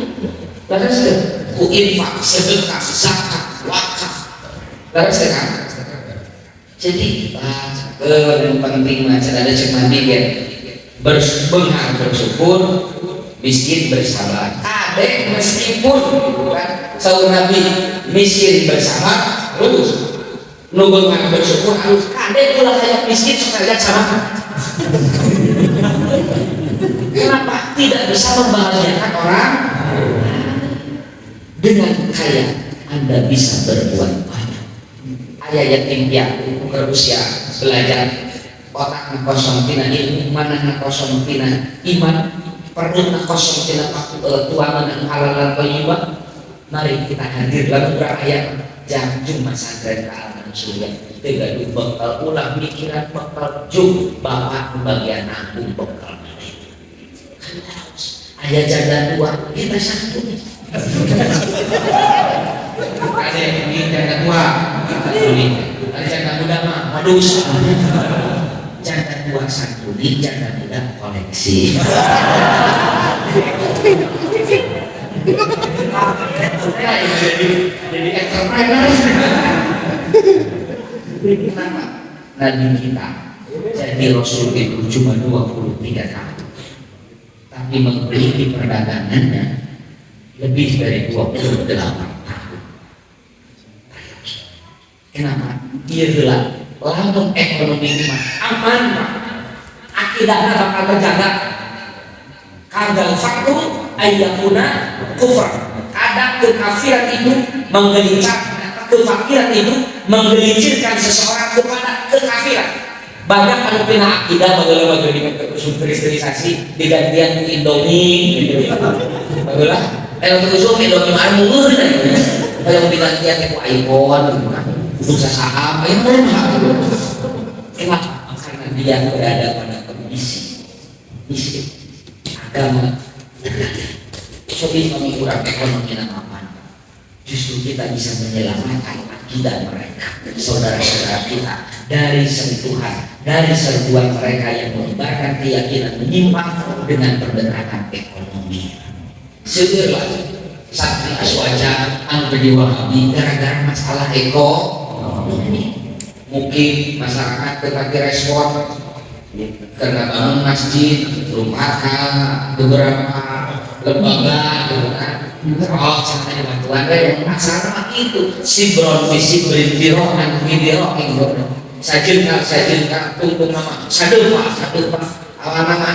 Terus ku infak, sedekah, zakat, wakaf. Terus kan. Jadi yang penting macam ada cuma dia berbenghar bersyukur, miskin bersabar. Adek meskipun kan saur Nabi miskin bersabar terus. Nu beunghar bersyukur harus kadek ulah kayak miskin sekalian sama. Kenapa tidak bisa membahagiakan orang? Dengan kaya Anda bisa berbuat banyak. Aya yatim piatu ke usia belajar otak kosong tina ilmu, mana kosong tina iman. perlu kosong tidak tuangan dan halalan thayyibah. Mari kita hadir lalu berayat janjung pesantren Al Surya tegaduh bekal ulah pikiran bekal jum bapak bagian nanggung bekal ayah janda tua kita satu ada ini janda tua ada janda muda mah waduh janda tua satu ini janda muda koleksi jadi entrepreneur. Kenapa? Nabi kita jadi Rasul itu cuma 23 tahun, tapi memiliki perdagangannya lebih dari 28 tahun. Kenapa? Dia bilang lamun ekonomi aman, akidahnya bakal terjaga. Kadang fakru ayyakuna kufur. Kadang kekafiran itu menggelincir, kefakiran itu menggelincirkan seseorang kepada kekafiran. Banyak anu pina akidah bagaimana dengan kristenisasi digantian ke Indomie gitu. Bagelah untuk usum Indomie anu meureun aya digantian ku iPhone gitu kan. Bursa saham aya mah gitu. Kenapa? Karena dia berada pada kondisi agama. Sobi kami kurang ekonomi apa? Justru kita bisa menyelamatkan akidah mereka, saudara-saudara kita dari sentuhan, dari serbuan mereka yang menyebarkan keyakinan menyimpang dengan pendekatan ekonomi. Segera Satri Aswaja menjadi Wahabi gara-gara masalah ekonomi. Mungkin masyarakat tetapi respon karena bangun masjid, rumah beberapa lembaga gitu kan. Oh, sampai bantuan yang masalah itu sibron visibrin dirohan bidiro gitu. Sajin tungtung nama satu pak awal nama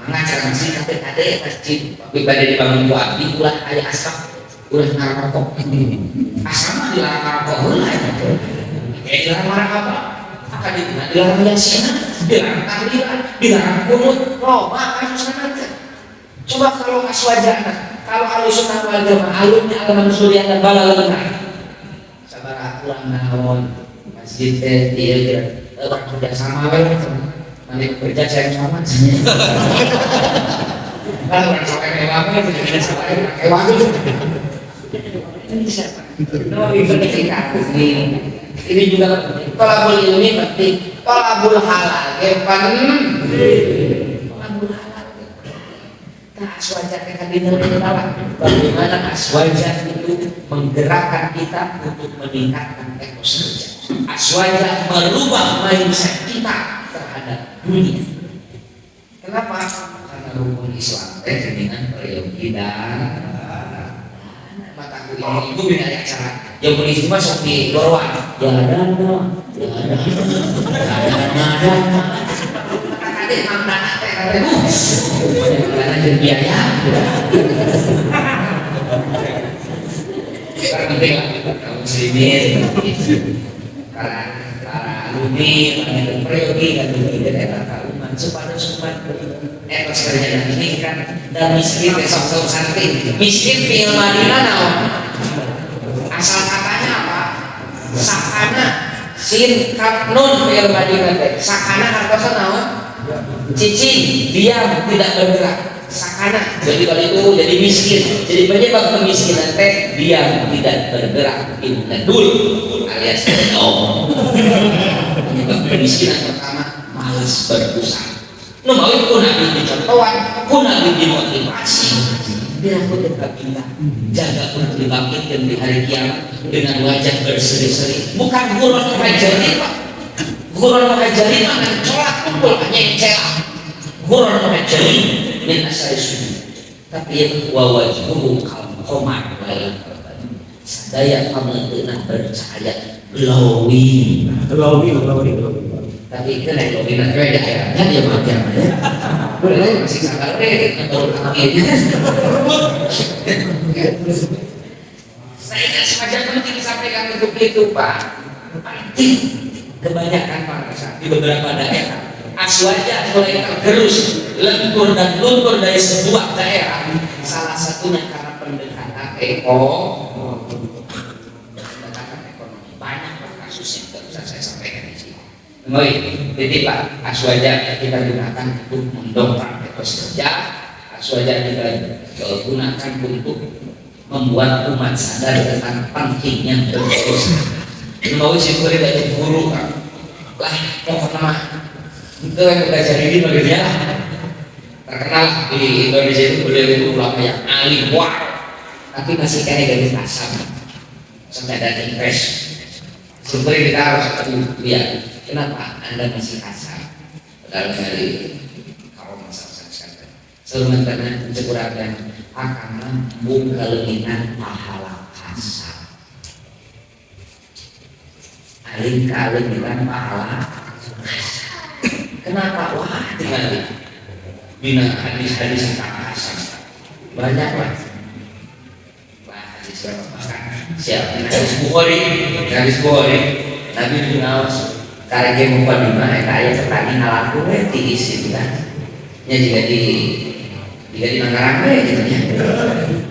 mengajar masih kade masjid tapi pada dibangun dua abdi ulah ada asap ulah ngarokok asal dilarang ngarokok ulah kayak dilarang apa akan dilarang yasinan dilarang tahlilan dilarang kunut loba kasus nanti. Coba kalau aswajana kalau Ahlussunnah wal Jamaah alumni Al Surya dan bala lengkap sabar ulang naon masjid teh ieu kerja sama we nanti kerja saya sama kalau orang sampai mewah itu sama mewah ini siapa ini juga tolabul ilmi penting tolabul halal aswaja akan dinilai bagaimana aswaja itu menggerakkan kita untuk meningkatkan ekosistem. Aswaja merubah mindset kita terhadap dunia. Kenapa? Karena rukun Islam dengan periode mataku ini ibu bina acara yang berisik masuk di gorwan jangan kadek mandana teh karena biaya karena penting kaum muslimin para alumni periode dan era kauman supaya etos kerjaan ini kan dan miskin besok santri miskin di Madinah naon asal katanya apa sakana sin kap nun di Madinah teh sakana hartosan naon cicing diam tidak bergerak sakana jadi kalau itu jadi miskin jadi penyebab kemiskinan teh diam tidak bergerak indadul alias dom penyebab kemiskinan pertama malas berusaha nu mau itu nabi dicontohan ku nabi dimotivasi biar aku tetap kita jaga pun dibangkitkan di hari kiamat dengan wajah berseri-seri bukan gurun hajarin pak gurun hajarin akan colak kumpul hanya yang celah gurun hajarin min asari sujud tapi yang wajahmu komar lain sadaya pamantenah bercahaya glowing tapi kena glowing nanti ada airnya dia mati apa ya boleh masih sadar atau ini saya ingat semacam penting disampaikan untuk itu pak penting kebanyakan para saat di beberapa daerah Aswaja mulai tergerus lentur dan luntur dari sebuah daerah, salah satunya karena pendekatan ekonomi. Banyak kasusnya, tidak usah saya sampaikan di sini. Jadi Pak, aswaja kita gunakan untuk mendongkrak ekos kerja, aswaja kita gunakan untuk membuat umat sadar tentang pentingnya berusaha. Mau syukuri dari guru kan, lah mau kemana? Itu yang kita cari di bagiannya terkenal di Indonesia itu beliau itu ulama yang alim wah, tapi masih kayak garis asam sampai ada impres. Syukuri kita harus lihat kenapa Anda masih kasar dalam hari kalau masalah sekali. Selalu karena mencukurakan akan mampu keleminan pahala kasar. Aling-aling dengan pahala. Kenapa? Wah, tinggal bina hadis-hadis tentang kasar banyak lah. Hadis berapa? Siapa? Hadis Bukhari. Nabi ngawas karena dia mukadimah kayak petani ngalaku tiis itu kan. Ya jika di Nangarang gitu ya.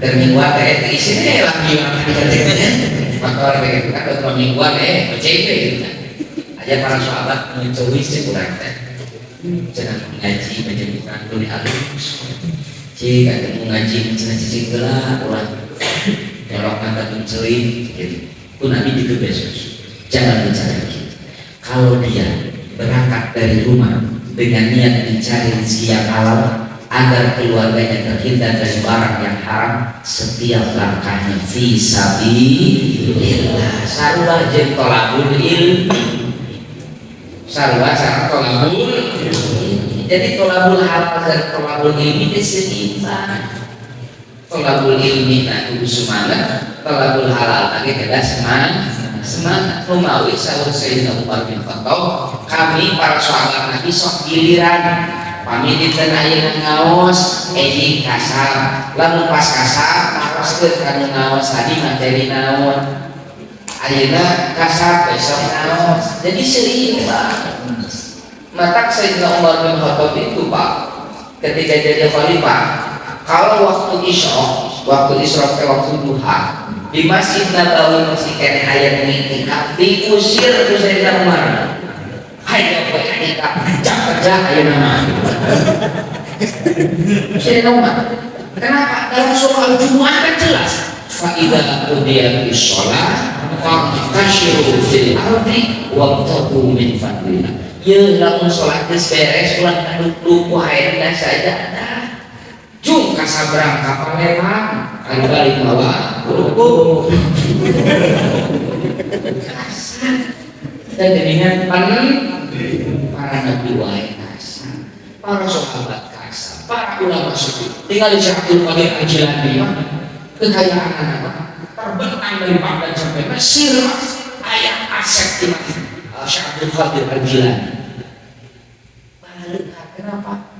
Termingguan kayak tiis ini lagi faktor begitu kan untuk mingguan PCP gitu kan. Aja para sahabat mencoba sih kurang teh. Jangan mengaji menyebutkan dulu halus. Jika kamu ngaji mengaji cicing gelap ulang. Nyolok kata mencuy gitu. Pun Nabi itu besok. Jangan bicara gitu. Kalau dia berangkat dari rumah dengan niat mencari rezeki yang halal agar keluarganya terhindar dari barang yang haram, setiap langkahnya fi sabilillah. Sarwa jeung tolabul ilmi. Sarwa sarwa tolabul ilmi. Jadi tolabul halal dan tolabul ilmi itu seimbang. Tolabul ilmi nah kudu semangat, tolabul halal lagi kada semangat. Rumawi sahur Sayyidina Umar bin Khattab, kami para sahabat Nabi sok giliran pamititan ayeuna ngaos eji kasar, lamun pas kasar maoskeun kana ngaos tadi materi naon, ayeuna kasar besok ngaos, jadi seimbang. Matak Sayyidina Umar bin Khattab itu Pak, ketika jadi khalifah, kalau waktu Isra, waktu duha di Masjid Nabawi masih kene aya ngiktikaf, diusir ku Sayyidina Umar. Ayo kita kerja ayo nama. Sayyidina Umar. Kenapa? Dalam soal Jumat kan jelas. Fa idza qudiya bis-shalah faqtashiru fil ardi wabtaqu min fadlillah. Ye lamun salat geus beres ulah duduk wae saja. Jung kasabrang kapal lewat kali-kali bawa dan dengan para nabi wae kasar, para sahabat kasar, para ulama sufi tinggal di Syekh Qadir Al-Jilani kekayaan apa terbentang dari Baghdad sampai Mesir ayat aset di Syekh Qadir Al-Jilani. Kenapa?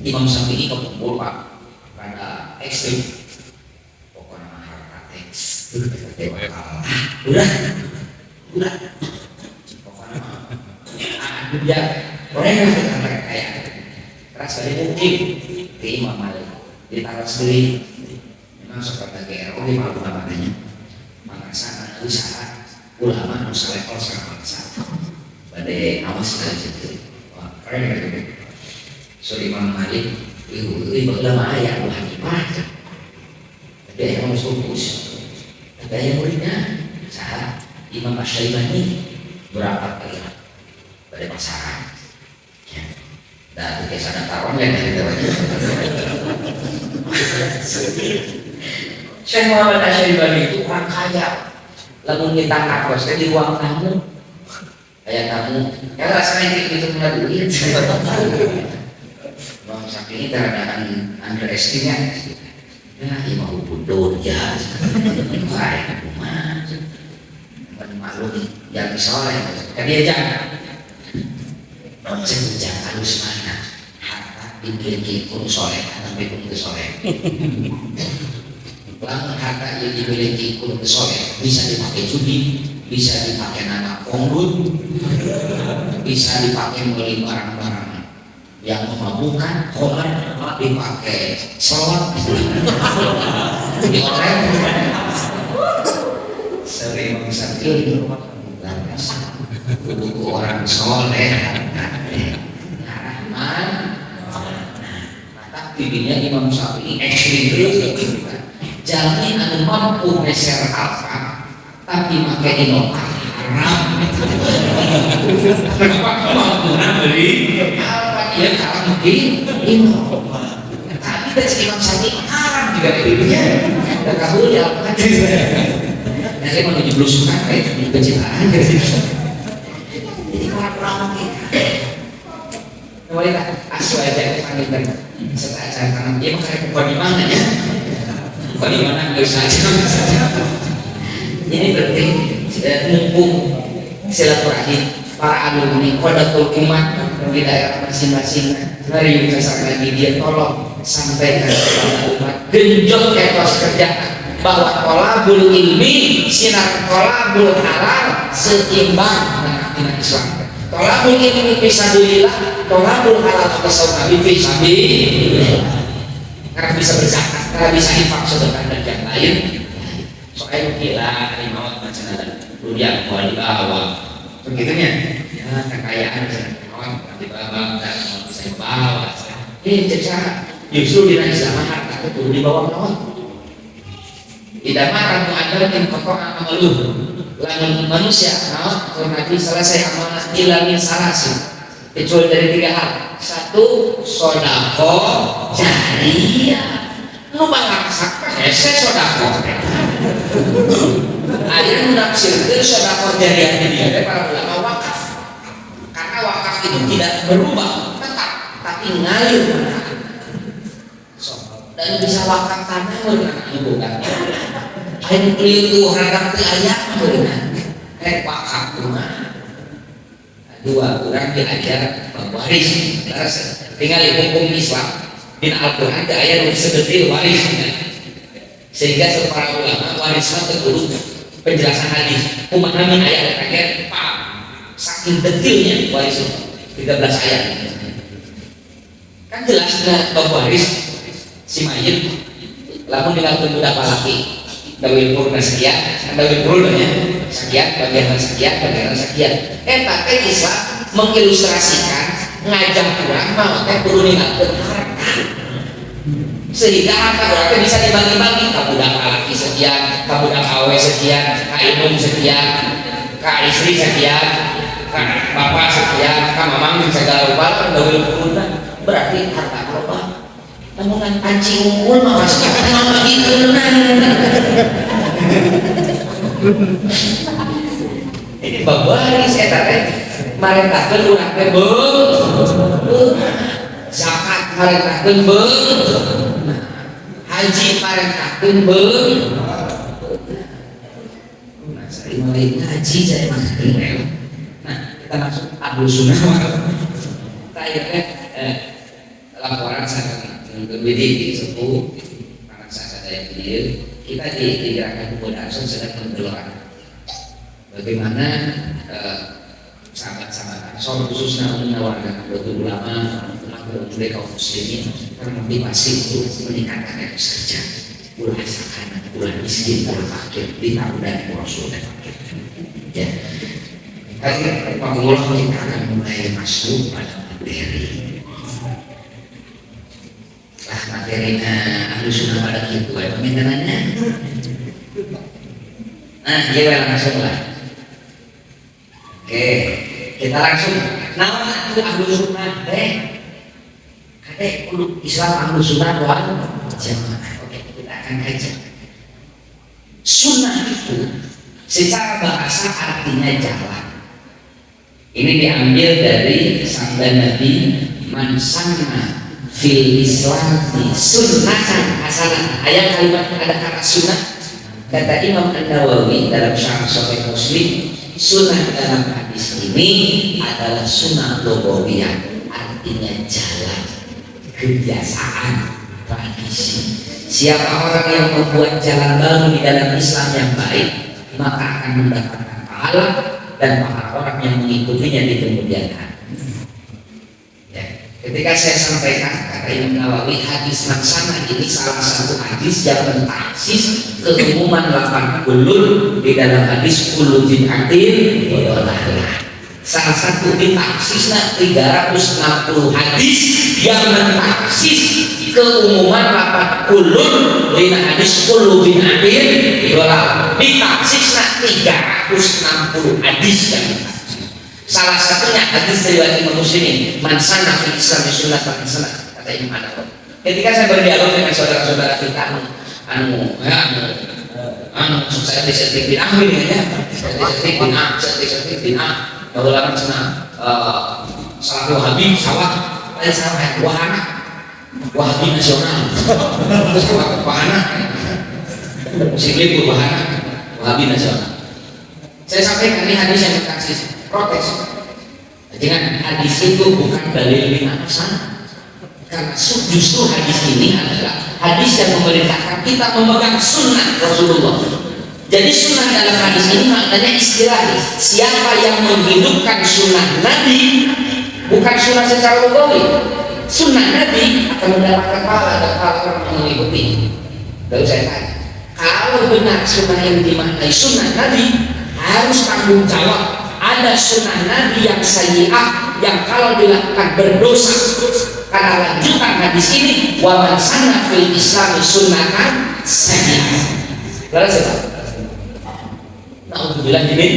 Imam Syafi'i kekumpul Pak pada ekstrim pokoknya harta teks udah pokoknya dia orang yang berkata kayak rasa dia mungkin ke Imam Malik ditaruh sendiri memang seperti GRO di malu namanya makasana usaha ulama usaha level sangat besar badai awas saja wah keren. Sorry Imam Malik, ulama ayah Allah Hanifah. Tapi ayah harus fokus. Tapi ayah muridnya, saat Imam Asy-Syaibani berapa kali pada pasaran. Dan ketika sana taruhan yang dari tawanya. Syekh Muhammad Asy-Syaibani itu orang kaya. Lalu kita ngakos di ruang tamu. Kayak tamu, ya rasanya gitu nggak duit. Bang Syafi'i terhadap underestimate ya imam bodoh ya baik rumah maklum yang soleh kan dia jangan harus mana harta dimiliki pun soleh sampai pun ke soleh lalu harta yang dimiliki pun ke soleh bisa dipakai judi bisa dipakai nama kongut bisa dipakai beli barang-barang yang memabukkan, khomer dipakai sholat di orang sering sakit lantas buku orang soleh rahman mata tidinya Imam Syafi'i ekstrim terus jalmi anu mampu meser apa tapi pakai inovatif haram kenapa mampu beli apa dia kalah mungkin tapi dari Imam Syafi'i haram juga dirinya dan kabul ya apa nanti mau belusukan kayak di pencitraan jadi orang-orang kita wanita asu aja panggil mereka serta acara tanam dia makanya bukan di mana ya bukan di mana nggak usah aja ini penting mumpung silaturahim para alumni Qadatul Umat di daerah masing-masing mari kita lagi dia tolong sampaikan kepada umat genjot etos kerjaan bahwa tolabul ilmi sinar tolabul halal seimbang dengan Islam. Tolabul ilmi fisabilillah, tolabul halal fisabilillah. Karena bisa berzakat, karena bisa infak sedekah dan yang lain. Soalnya gila imam macam ada rupiah mau dibawa, begitunya. Ya kekayaan orang dibawa dan mau bisa dibawa. Ini cara justru di Islam harta itu dibawa lawan. Tidak marah mu'adatin kokohan amaluh lamun manusia karena selesai amanah ilamin salasi kecuali dari 3 hal. 1 sodako jariyah lu bangsa hese sodako ayah menafsirkan sodako jariyah dia para ulama wakaf karena wakaf itu tidak berubah tetap tapi ngalir dan bisa wakaf tanah bukan ayo keliru hadap ke ayat wakaf rumah 2 kurang diajar waris tinggal hukum Islam bin Al-Quran ada ayat sedetil waris sehingga para ulama warisnya terguru penjelasan hadis memahami ayat akhir paham saking detilnya waris 13 ayat kan jelasnya bahwa waris si mayit lamun dengan budak laki dawil purna sekian, dawil purna sekian, bagian sekian. Tapi Islam mengilustrasikan ngajak kurang mau perlu ningalkeun harta. Sehingga harta urang bisa dibagi-bagi ka budak laki sekian, ka budak awe sekian, ka indung sekian, ka istri sekian, ka bapak sekian, ka mamang segala rupa dawil purna. Berarti harta korban temukan panci unggul mah nama gitu ini babaris eta teh marentakeun urang teh beung zakat marentakeun beung haji marentakeun beung nah saya mulai ngaji saya mah nah kita masuk ahlu sunnah terakhir laporan saya di sepuh karena saya yang kecil kita di gerakan pemuda Ansor sedang menggelar bagaimana sahabat-sahabat Ansor khususnya menawarkan betul ulama mereka kaum muslimin termotivasi untuk meningkatkan etos kerja ulah sakana, ulah miskin, ulah fakir di tahun dan Rasul dan fakir ya tadi Pak Mullah kita akan mulai masuk pada materi materinya ahlu sunnah pada gitu ya pemintanannya nah dia langsung lah oke kita langsung nama itu ahlu sunnah kade kudu Islam ahlu sunnah wal jamaah oke kita akan kaji sunnah itu secara bahasa artinya jalan ini diambil dari sabda Nabi man sanna fil islami sunnatan hasanah ayat kalimat ada kata sunnah kata Imam An-Nawawi dalam syarah Sahih Muslim sunnah dalam hadis ini adalah sunnah lugawiyah artinya jalan kebiasaan tradisi siapa orang yang membuat jalan baru di dalam Islam yang baik maka akan mendapatkan pahala dan para orang yang mengikutinya di kemudian hari. Ya. Ketika saya sampaikan kata Imam Nawawi, hadis mansana ini salah satu hadis yang mentaksis keumuman 8 kulul di dalam hadis kulul bin atin salah satu ditaksisnya 360 hadis yang mentaksis keumuman 8 kulul di hadis kulul bin atin ditaksisnya 360 hadis yang salah satunya hadis riwayat Imam Muslim, man sanna fil Islam sunnatan hasanah, kata Imam Nawawi. Ketika saya berdialog dengan saudara-saudara kita saya sertifikat bahwa sana salah Wahabi sawah wahana Wahabi nasional wahana muslim wahana Wahabi nasional. Saya sampaikan ini hadis yang dikasih protes dengan hadis itu bukan dalil bina sana, karena justru hadis ini adalah hadis yang memerintahkan kita memegang sunnah Rasulullah. Jadi sunnah dalam hadis ini maknanya istilah siapa yang menghidupkan sunnah Nabi, bukan sunnah secara lugawi, sunnah Nabi akan mendapatkan pahala dan pahala yang mengikuti. Lalu saya tanya, kalau benar sunnah yang dimaknai sunnah Nabi, harus tanggung jawab. Ada sunnah Nabi yang sayyi'ah yang kalau dilakukan berdosa, karena lanjutan hadis ini wa man sanna fil Islam sunnatan sayyi'ah. Lalu saya Alhamdulillah ini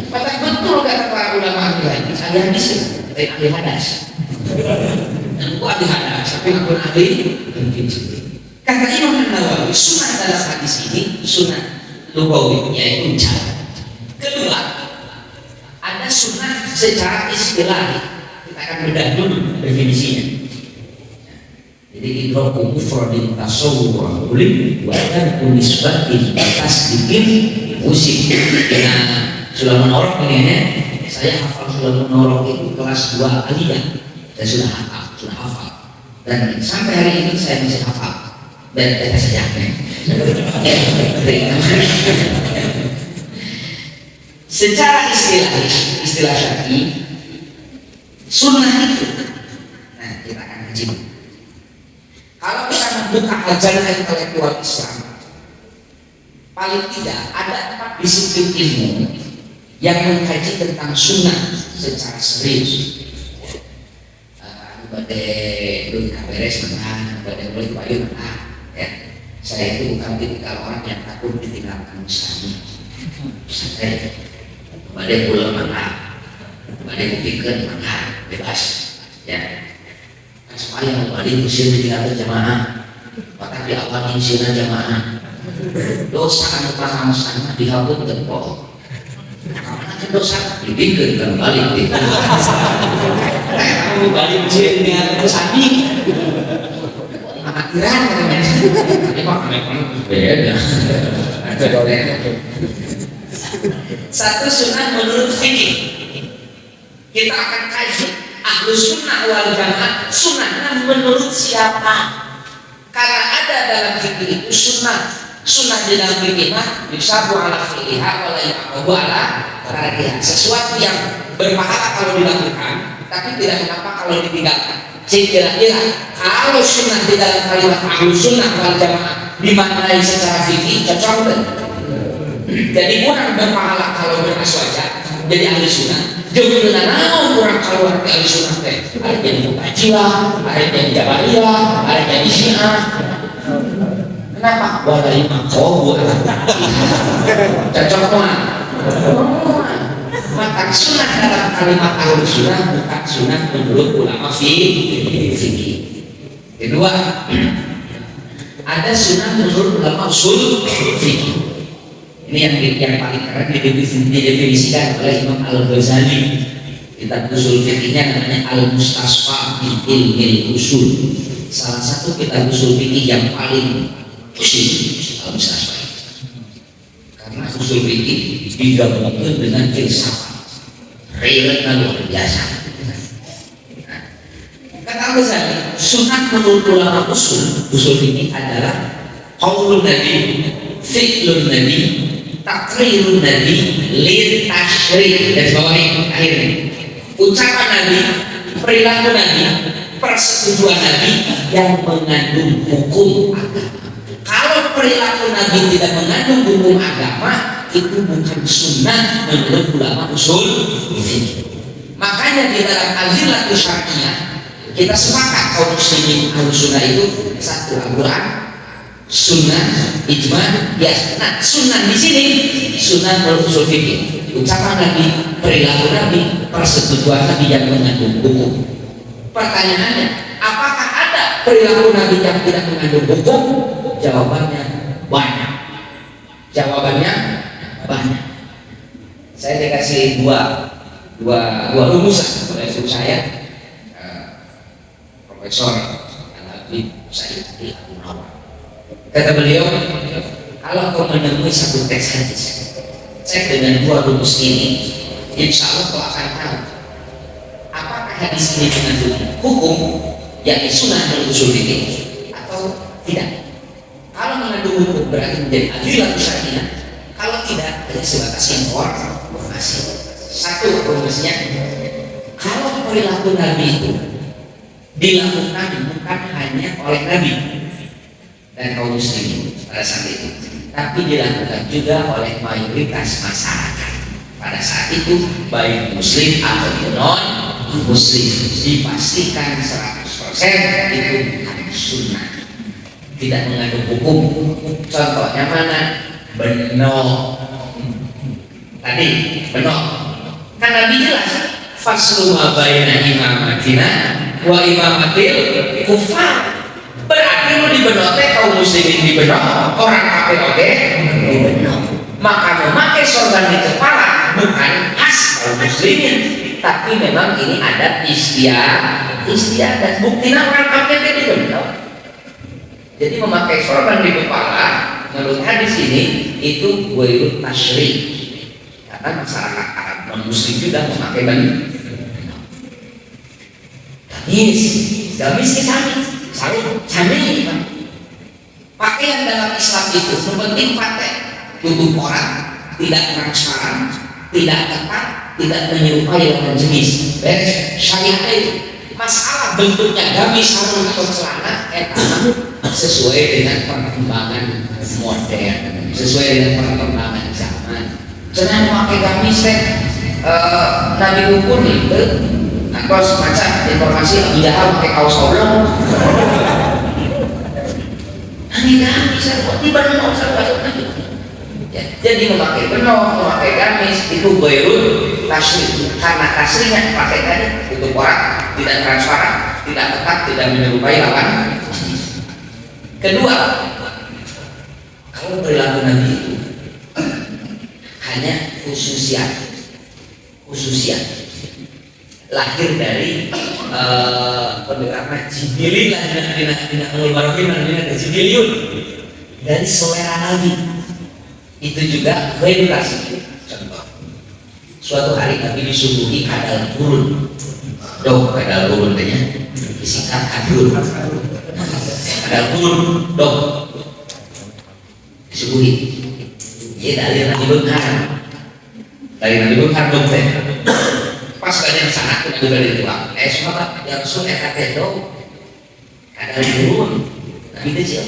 maka betul kata para ulama ahli hadis, ahli hadis dari ahli hadis dan gua ahli hadis tapi aku ahli kata Imam Nawawi, sunnah dalam hadis ini sunnah lugawi yaitu jalan. Kedua, ada sunnah secara istilah, kita akan bedah dulu definisinya. Jadi idroku mufradin tasawwur ulim wa tarku nisbatin tasdiqin musik. Nah, sudah menorok ini saya hafal sudah menorok itu kelas 2 aliyah. Saya sudah hafal. Dan sampai hari ini saya masih hafal. Dan kita saja. Secara istilah syar'i sunnah itu, nah kita akan kaji. Kalau kita membuka ajaran intelektual Islam, paling tidak ada 4 disiplin ilmu yang mengkaji tentang sunnah secara serius. Badai dulu beres menang, badai boleh bayu menang. Ya, saya itu bukan tipikal orang yang takut ditinggalkan Islam. Saya badai pulang menang, badai buktikan menang, bebas. Ya. Supaya badai musir ditinggalkan jamaah, maka di awal insina jamaah. Dosa anu sama-sama dihapus dan bohong. Karena dosa dibikin dan balik di. Kamu balik musir dengan sapi. Akhiran katanya. Ini kok beda. Satu sunnah menurut fikih. Kita akan kaji ahlu sunnah wal jamaah. Sunnahnya menurut siapa? Karena ada dalam fikih itu sunnah di dalam fikih yusabu ala fi'liha wa la yu'aqabu ala tarkiha. Sesuatu yang berpahala kalau dilakukan, tapi tidak mengapa kalau ditinggalkan. Kira-kira kalau sunnah di dalam kalimat ahlu sunnah wal jamaah dimaknai secara fikih cocok kan? Jadi kurang berpahala kalau beraswaja jadi ahli sunnah. Jangan naon kurang kalau ahli sunnah teh. Ada yang Mu'tazilah, ada yang Jabariyah, ada yang Syiah. Kenapa? Walai maqabu ala cocok mah. Maka sunnah dalam kalimat ahli sunnah bukan sunnah menurut ulama fikih. Kedua, ada sunnah menurut ulama usul fikih. Ini yang paling keren didefinisikan oleh Imam Al-Ghazali. Kitab usul fikihnya namanya Al-Mustasfa bi Ilmil Usul. Salah satu kitab usul fikih yang paling pusing Al-Mustasfa. Karena usul fikih digabungkan dengan filsafat. Realnya luar biasa. Kata Al-Ghazali, sunnah menurut ulama usul fikih adalah qaulun Nabi, fi'lun Nabi, takrirun Nabi lil tasyri'. Dan bawahi akhirnya ucapan Nabi, perilaku Nabi, persetujuan Nabi yang mengandung hukum agama. Kalau perilaku Nabi tidak mengandung hukum agama, itu bukan sunnah menurut ulama usul fikih. Makanya di dalam al-zillatul syar'iyyah kita sepakat kaum muslimin al-sunnah itu satu, Al-Quran, sunnah, ijma, bias. Nah, sunnah di sini sunnah menurut usul fikih, ucapan Nabi, perilaku Nabi, persetujuan Nabi yang mengandung hukum. Pertanyaannya, apakah ada perilaku Nabi yang tidak mengandung hukum? Jawabannya banyak. Jawabannya banyak. Saya dikasih dua rumusan oleh guru saya, Profesor Al-Habib Said Abu Nawar. Kata beliau, kalau kau menemui satu teks hadis, cek dengan dua rumus ini, insya Allah kau akan tahu apakah hadis ini mengandung hukum yang sunnah menurut usul fikih atau tidak. Kalau mengandung hukum berarti menjadi adillatus syar'iyyah. Kalau tidak, hanya sebatas informasi. Satu rumusnya, kalau perilaku Nabi itu dilakukan bukan hanya oleh Nabi dan kaum muslimin pada saat itu, tapi dilakukan juga oleh mayoritas masyarakat pada saat itu, baik muslim atau non muslim, dipastikan 100% itu hadis sunnah, tidak mengandung hukum. Contohnya mana? Benok. Tadi benok kan Nabi jelas, faslu ma baina imamatina wa imamatil kufar. Berarti mau dibenok teh kaum muslimin dibenok, orang kafir oke dibenok. Maka memakai sorban di kepala bukan khas kaum muslimin, tapi memang ini adat istiadat. Buktinya orang kafir dibenok. Jadi memakai sorban di kepala menurut hadis ini itu ghairut tasyri', karena masyarakat Arab non muslim juga memakai gamis sami. Pakaian dalam Islam itu penting pakai tutup aurat, tidak transparan, tidak ketat, tidak menyerupai lawan jenis. Syariat itu masalah bentuknya gamis, sarung atau celana sesuai dengan perkembangan modern, sesuai dengan perkembangan zaman. Jangan memakai gamis Nabi ukur itu atau semacam informasi Abu Jahal pakai kaos oblong. Ini gamis dibenok ya, jadi memakai benok, memakai gamis itu ghairut tasyri', karena tasyri'nya pakai tadi tutup aurat, tidak transparan, tidak ketat, tidak menyerupai lawan. Kedua, kalau perilaku Nabi itu hanya khususiat lahir dari jibilin dari selera Nabi, itu juga verifikasi. Contoh, suatu hari Nabi disuguhi kadal burun, kadal burun disingkat kadul. Kadal burun disuguhi. Iya dari Nabi Benghar dong teh. Pas banyak sana aku juga dari tuang. Semua yang sudah kata dong. Kadal burun Nabi kecil.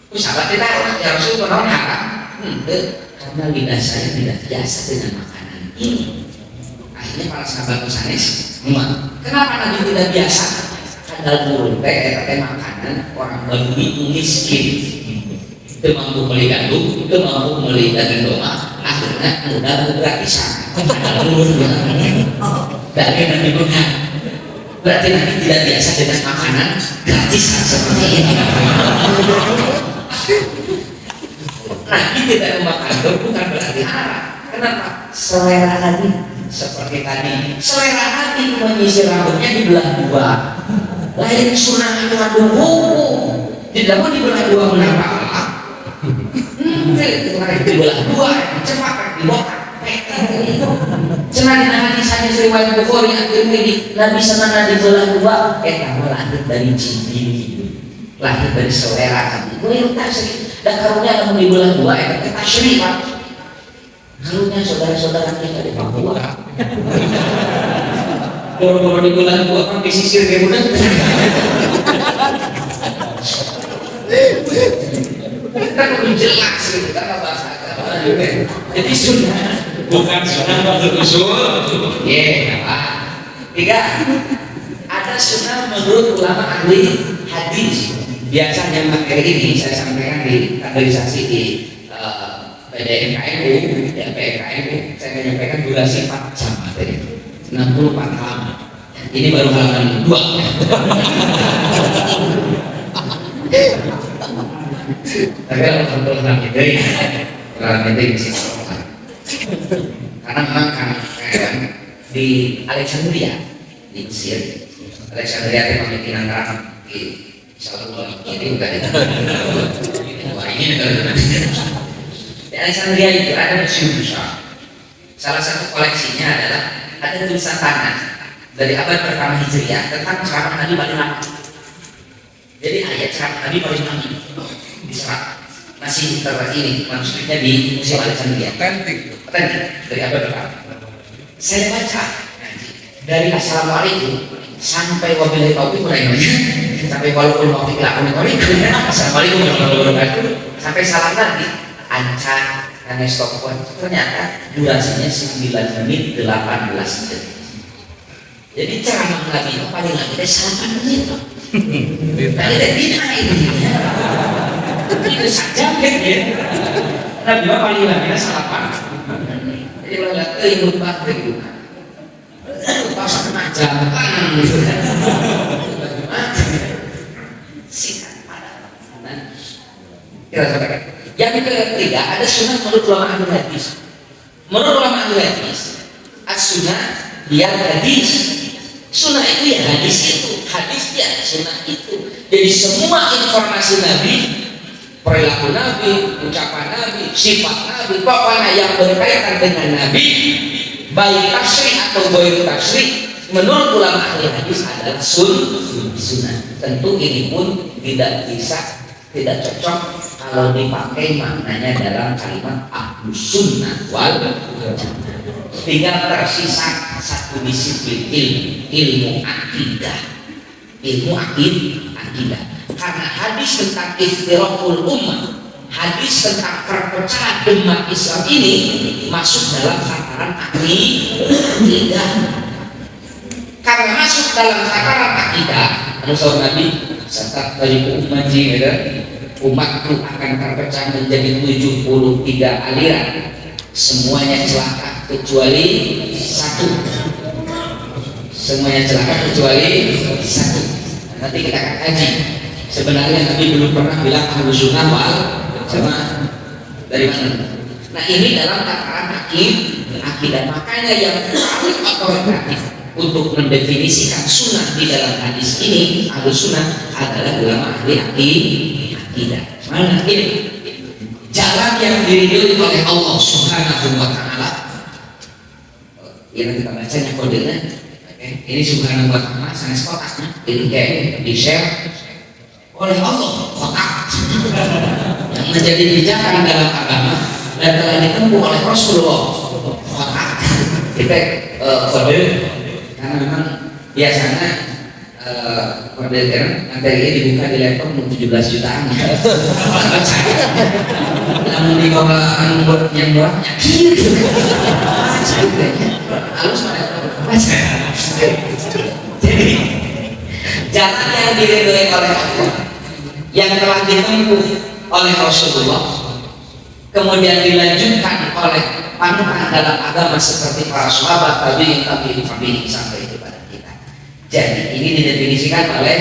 Terus sahabat kita ya Rasul kenal haram. Karena lidah saya tidak biasa dengan makanan ini. Akhirnya para sahabat pesanis, kenapa Nabi tidak biasa? Kadal burun teh makanan orang Badui miskin. Itu mampu beli gandum, itu mampu beli daging domba, akhirnya mudah gratisan. Kadal burun dari Nabi Benghar. Berarti Nabi tidak biasa dengan makanan gratisan seperti ini. Nabi tidak memakan bukan berarti haram. Kenapa? Selera Nabi seperti tadi. Selera Nabi menyisir rambutnya dibelah dua. Lain sunnah itu mengandung hukum. Tidak mau dibelah dua menapa Allah. Dibelah dua, cepat dibotak. Cenah hadis hadis riwayat Bukhari At-Tirmidzi Nabi sana dibelah dua. Lahir dari jibil, lahir dari selera Nabi. Itu tasyri'. Dan karunia kamu dibelah dua, tasyri'. Karunya saudara-saudara kita di Papua. Boro-boro di bulan gua kan pesisir kayak udah. Kita lebih jelas gitu karena bahasa agama. Jadi sunnah bukan sunnah menurut usul. Apa? Tiga, ada sunnah menurut ulama ahli hadis. Biasanya materi ini saya sampaikan di kaderisasi di PDMKMU, ya PDMKMU, saya menyampaikan durasi 4 jam materi, 64 halaman. Ini baru halaman 2. Tapi kalau materi masih selesai. Karena memang kan di Alexandria di Mesir, Alexandria itu pemikiran Arab di Sallallahu ini bukan itu. Wah ini negara di Alexandria itu ada museum besar. Salah satu koleksinya adalah ada tulisan tangan dari abad pertama Hijriah tentang ceramah Nabi paling lama. Jadi ayat ceramah Nabi paling lama diserap masih ini manuskripnya di Museum Alexandria. Otentik dari abad pertama. Saya baca dari Assalamualaikum sampai wabillahi taufiq sampai walaupun taufiq lakum Assalamualaikum warahmatullahi wabarakatuh sampai salam Nabi Anca dan stop ternyata durasinya 9 menit 18 detik. Jadi ceramah Nabi itu paling lama kita 8 menit loh. Tadi tidak itu saja kan ya. Nabi itu paling lama kita 8 menit. Jadi kalau lihat ilmu banget gitu. Pas kena jam gitu kan. Singkat padat. Kita sampaikan. Yang ketiga ada sunnah menurut ulama ahli hadis. Menurut ulama ahli hadis, as-sunnah ya hadis. Sunnah itu ya hadis itu, hadis ya sunnah itu. Jadi semua informasi Nabi, perilaku Nabi, ucapan Nabi, sifat Nabi, pokoknya yang berkaitan dengan Nabi, baik tasri atau baik tasri, menurut ulama ahli hadis adalah sunnah. Tentu ini pun tidak cocok kalau dipakai maknanya dalam kalimat ahlus sunnah wal jamaah. Tinggal tersisa satu disiplin ilmu akidah. Karena hadis tentang iftiraqul ummah, hadis tentang perpecahan umat Islam ini masuk dalam tataran akidah. Karena masuk dalam tataran akidah, Rasul Nabi saat dari ummati umatku akan terpecah menjadi 73 aliran, semuanya celaka kecuali satu. Nanti kita akan kaji. Sebenarnya Nabi belum pernah bilang ahlus sunnah wal jamaah. Dari mana? Nah ini dalam tataran akidah. Makanya yang paling otoritatif untuk mendefinisikan sunnah di dalam hadis ini ahlus sunnah adalah ulama ahli akidah. Mana ini? Jalan yang diridhoi oleh Allah Subhanahu wa taala. Yang kita bacanya kodenya. Ini Subhanahu wa taala sanes kotaknya. Jadi kayak di-share oleh Allah kotak yang menjadi pijakan dalam agama dan telah ditempuh oleh Rasulullah kotak. Kita kode karena memang biasanya kode materinya dibuka di laptop 17 jutaan. Namun di bawah yang murahnya halus baca. Jadi jalan yang diridhoi oleh Allah yang telah ditempuh oleh Rasulullah kemudian dilanjutkan oleh panutan dalam agama seperti para sahabat tabi'in sampai kepada kita. Jadi ini didefinisikan oleh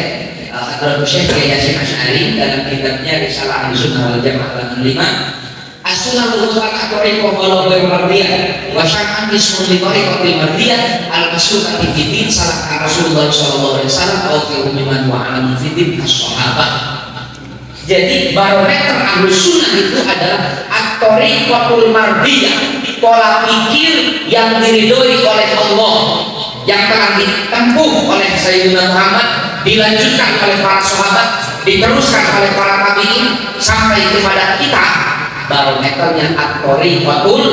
Hadratus Syekh Yasin Asy'ari dalam kitabnya Risalah Ahlussunnah wal Jamaah halaman 5. As-sunnah al-mutlaqah tariqah walau ghairu mardiyah wa syar'an ismun li tariqatil mardiyah al-masluqati fi din salah Rasulullah sallallahu alaihi wasallam wa fi umman wa alam fi din as-sahabah. Jadi barometer ahlus sunnah itu adalah at-tariqatul mardiyah, pola pikir yang diridhoi oleh Allah yang telah ditempuh oleh Sayyidina Muhammad, dilanjutkan oleh para sahabat, diteruskan oleh para tabi'in sampai kepada kita. barometernya at-thariqatul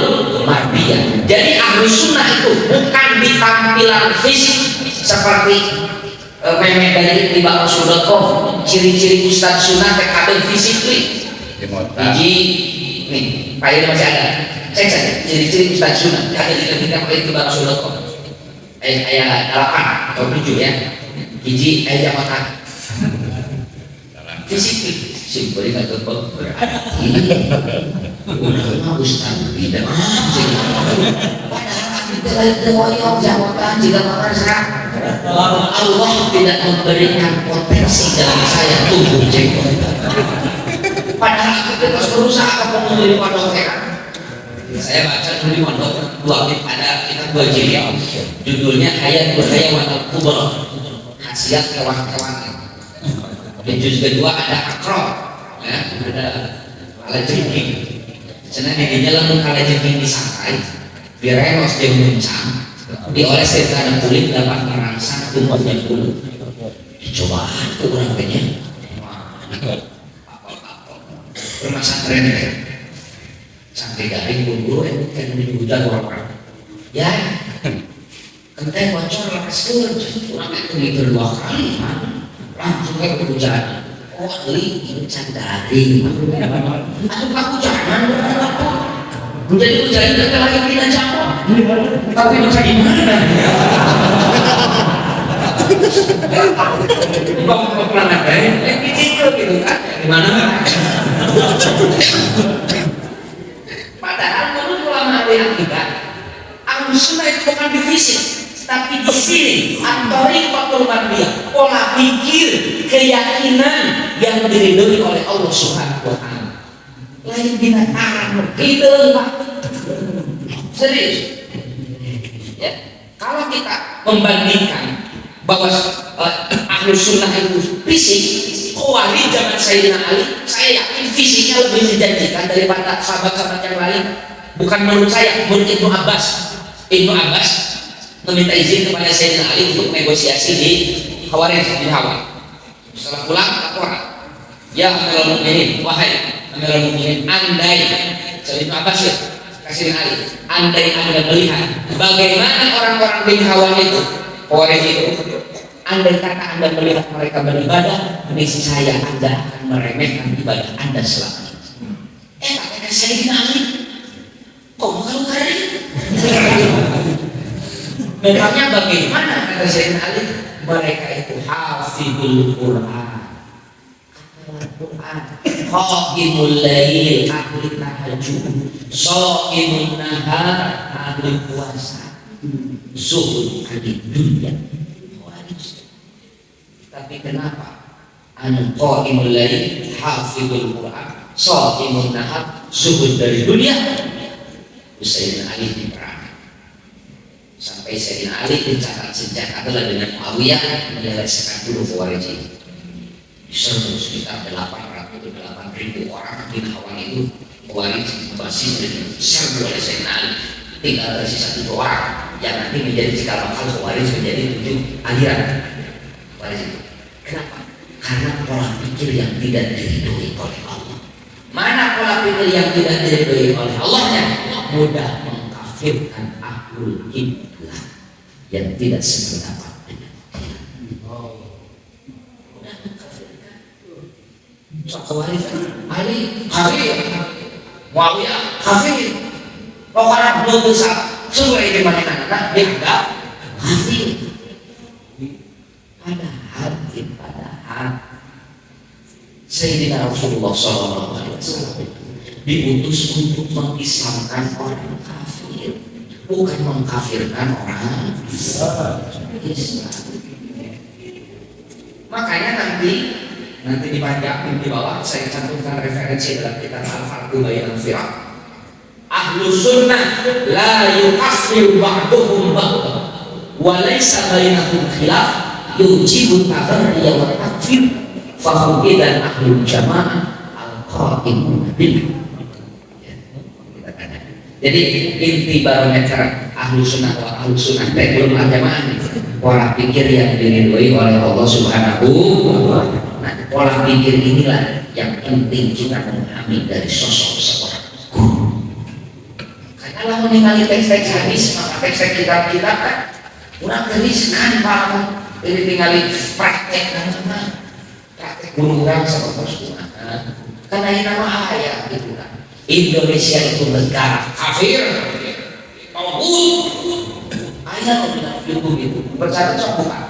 mardiyah. Jadi ahlu sunnah itu bukan di tampilan fisik seperti meme dari liba.rasul.com, ciri-ciri ustaz sunnah TKB fisik biji nih, Pak ini masih ada, cek saja ciri-ciri ustaz sunnah ada di liba.rasul.com ayat 8 atau 7 ya, biji ayat makan fisik simpel nggak tebak berarti udah ustaz tidak padahal kita lagi jawabkan jika merasa Allah tidak memberikan potensi dalam saya tumbuh jenggot, padahal kita terus berusaha mengambil pondok TK. Saya baca dulu di pondok dua ada kitab 2 jilid, judulnya Hayat Hayawan Kubra, khasiat hewan-hewan. Di juz kedua ada akrab, ya, ada kalajengking. Karena di dalam kalajengking disangkai, biar enos dia mencang, dioles karena kulit dapat merangsang tumbuhnya kulit. Dicoba ke orang pengen, bermasaan ya, sampai garing bulu, kan dihujan orang. Ya, kenteng bocor lepas kulit, orang itu mikir 2 kali, langsung kayak hujan. Oh ali ini candari atau aku jangan jadi hujan kita lagi tidak jawab tapi bisa gimana bapak pernah ada yang kecil gitu kan gimana padahal menurut ulama yang kita ahlu sunnah itu bukan di fisik tapi di sini at-thariqatul mardiyah, pola pikir, keyakinan yang diridhoi oleh Allah Subhanahu wa taala. Lain binatang, kita serius. Ya, kalau kita membandingkan bahwa ahlu sunnah itu fisik, Khawarij zaman Sayyidina Ali, saya yakin fisiknya lebih menjanjikan daripada sahabat-sahabat yang lain. Bukan menurut saya, menurut Ibnu Abbas. Ibnu Abbas meminta izin kepada Sayyidina Ali untuk negosiasi di Khawarij bin Hawa. Setelah pulang laporan, ya Amirul Mukminin, wahai Amirul Mukminin, andai Sayyidina Abbas ya kasih Ali, andai Anda melihat bagaimana orang-orang bin Hawa itu, Khawarij itu, andai kata Anda melihat mereka beribadah, niscaya Anda akan meremehkan ibadah Anda selama ini. Kata Sayyidina Ali, kok kalau kali memangnya bagaimana kata Sayyidina Ali, mereka itu hafizul Quran, qa'imul lail, ahli tahajud, shaimun nahar, ahli puasa, zuhud di dunia. Tapi kenapa qa'imul lail, hafizul Quran, shaimun nahar, zuhud dari dunia? Sayyidina Ali diperang sampai Sayyidina Ali dicatat sejak adalah dengan Muawiyah menyelesaikan dulu Khawarij ini. Diserbu sekitar 800-8.000 orang di Hawan itu Khawarij basis diserbu oleh Sayyidina Ali. Tinggal tersisa 7 orang yang nanti menjadi cikal bakal Khawarij menjadi 7 aliran Khawarij itu. Kenapa? Karena pola pikir yang tidak diridhoi oleh Allah. Mana pola pikir yang tidak diridhoi oleh Allahnya? Mudah mengkafirkan ahlul kiblah yang tidak sependapat dengan dia. Mudah mengkafirkan. Khawarij Ali kafir, Muawiyah kafir. Pokoknya belum besar sesuai dengan anak dia enggak kafir. Padahal Sayyidina Rasulullah SAW diutus untuk mengislamkan orang kafir, bukan mengkafirkan orang Islam. Makanya nanti dipanjang di bawah saya cantumkan referensi dalam kitab Al-Farqu Bainal Firaq. Ahlu sunnah la yukaffir ba'duhum ba'da wa laysa bainahum khilaf yujibu tabarriya wa takfir fahum idan ahlul jamaah al-qa'imun bil. Jadi inti barometer ahlu sunnah wa ahlu sunnah belum ada mana pola pikir yang diridhoi oleh Allah Subhanahu wa ta'ala. Nah, pola pikir inilah yang penting kita memahami dari sosok seorang Kalau meninggali teks-teks hadis, maka teks-teks kitab-kitab kan kurang geriskan Pak. Jadi tinggali praktek praktek gunungan sama Rasulullah. Karena ini nama ayat gitu kan. Indonesia itu negara kafir, ayat bilang itu bercanda sok bukan.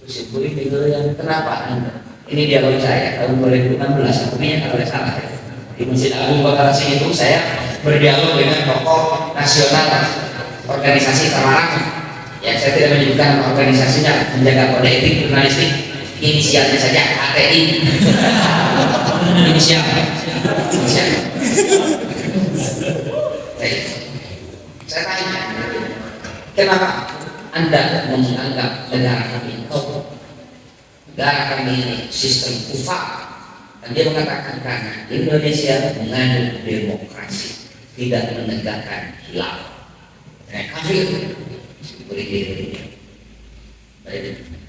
Terus boleh yang kenapa Anda? Ini dialog saya tahun 2016, aku punya kalau salah ya. Di Masjid Agung Kota Tasik itu saya berdialog dengan tokoh nasional organisasi Semarang. Ya, saya tidak menyebutkan organisasinya, menjaga kode etik jurnalistik, inisialnya saja HTI. Inisial. Saya tanya, kenapa Anda menganggap negara kami negara kami ini sistem kufar? Dan dia mengatakan karena Indonesia mengandung demokrasi, tidak menegakkan khilafah. Kafir. Boleh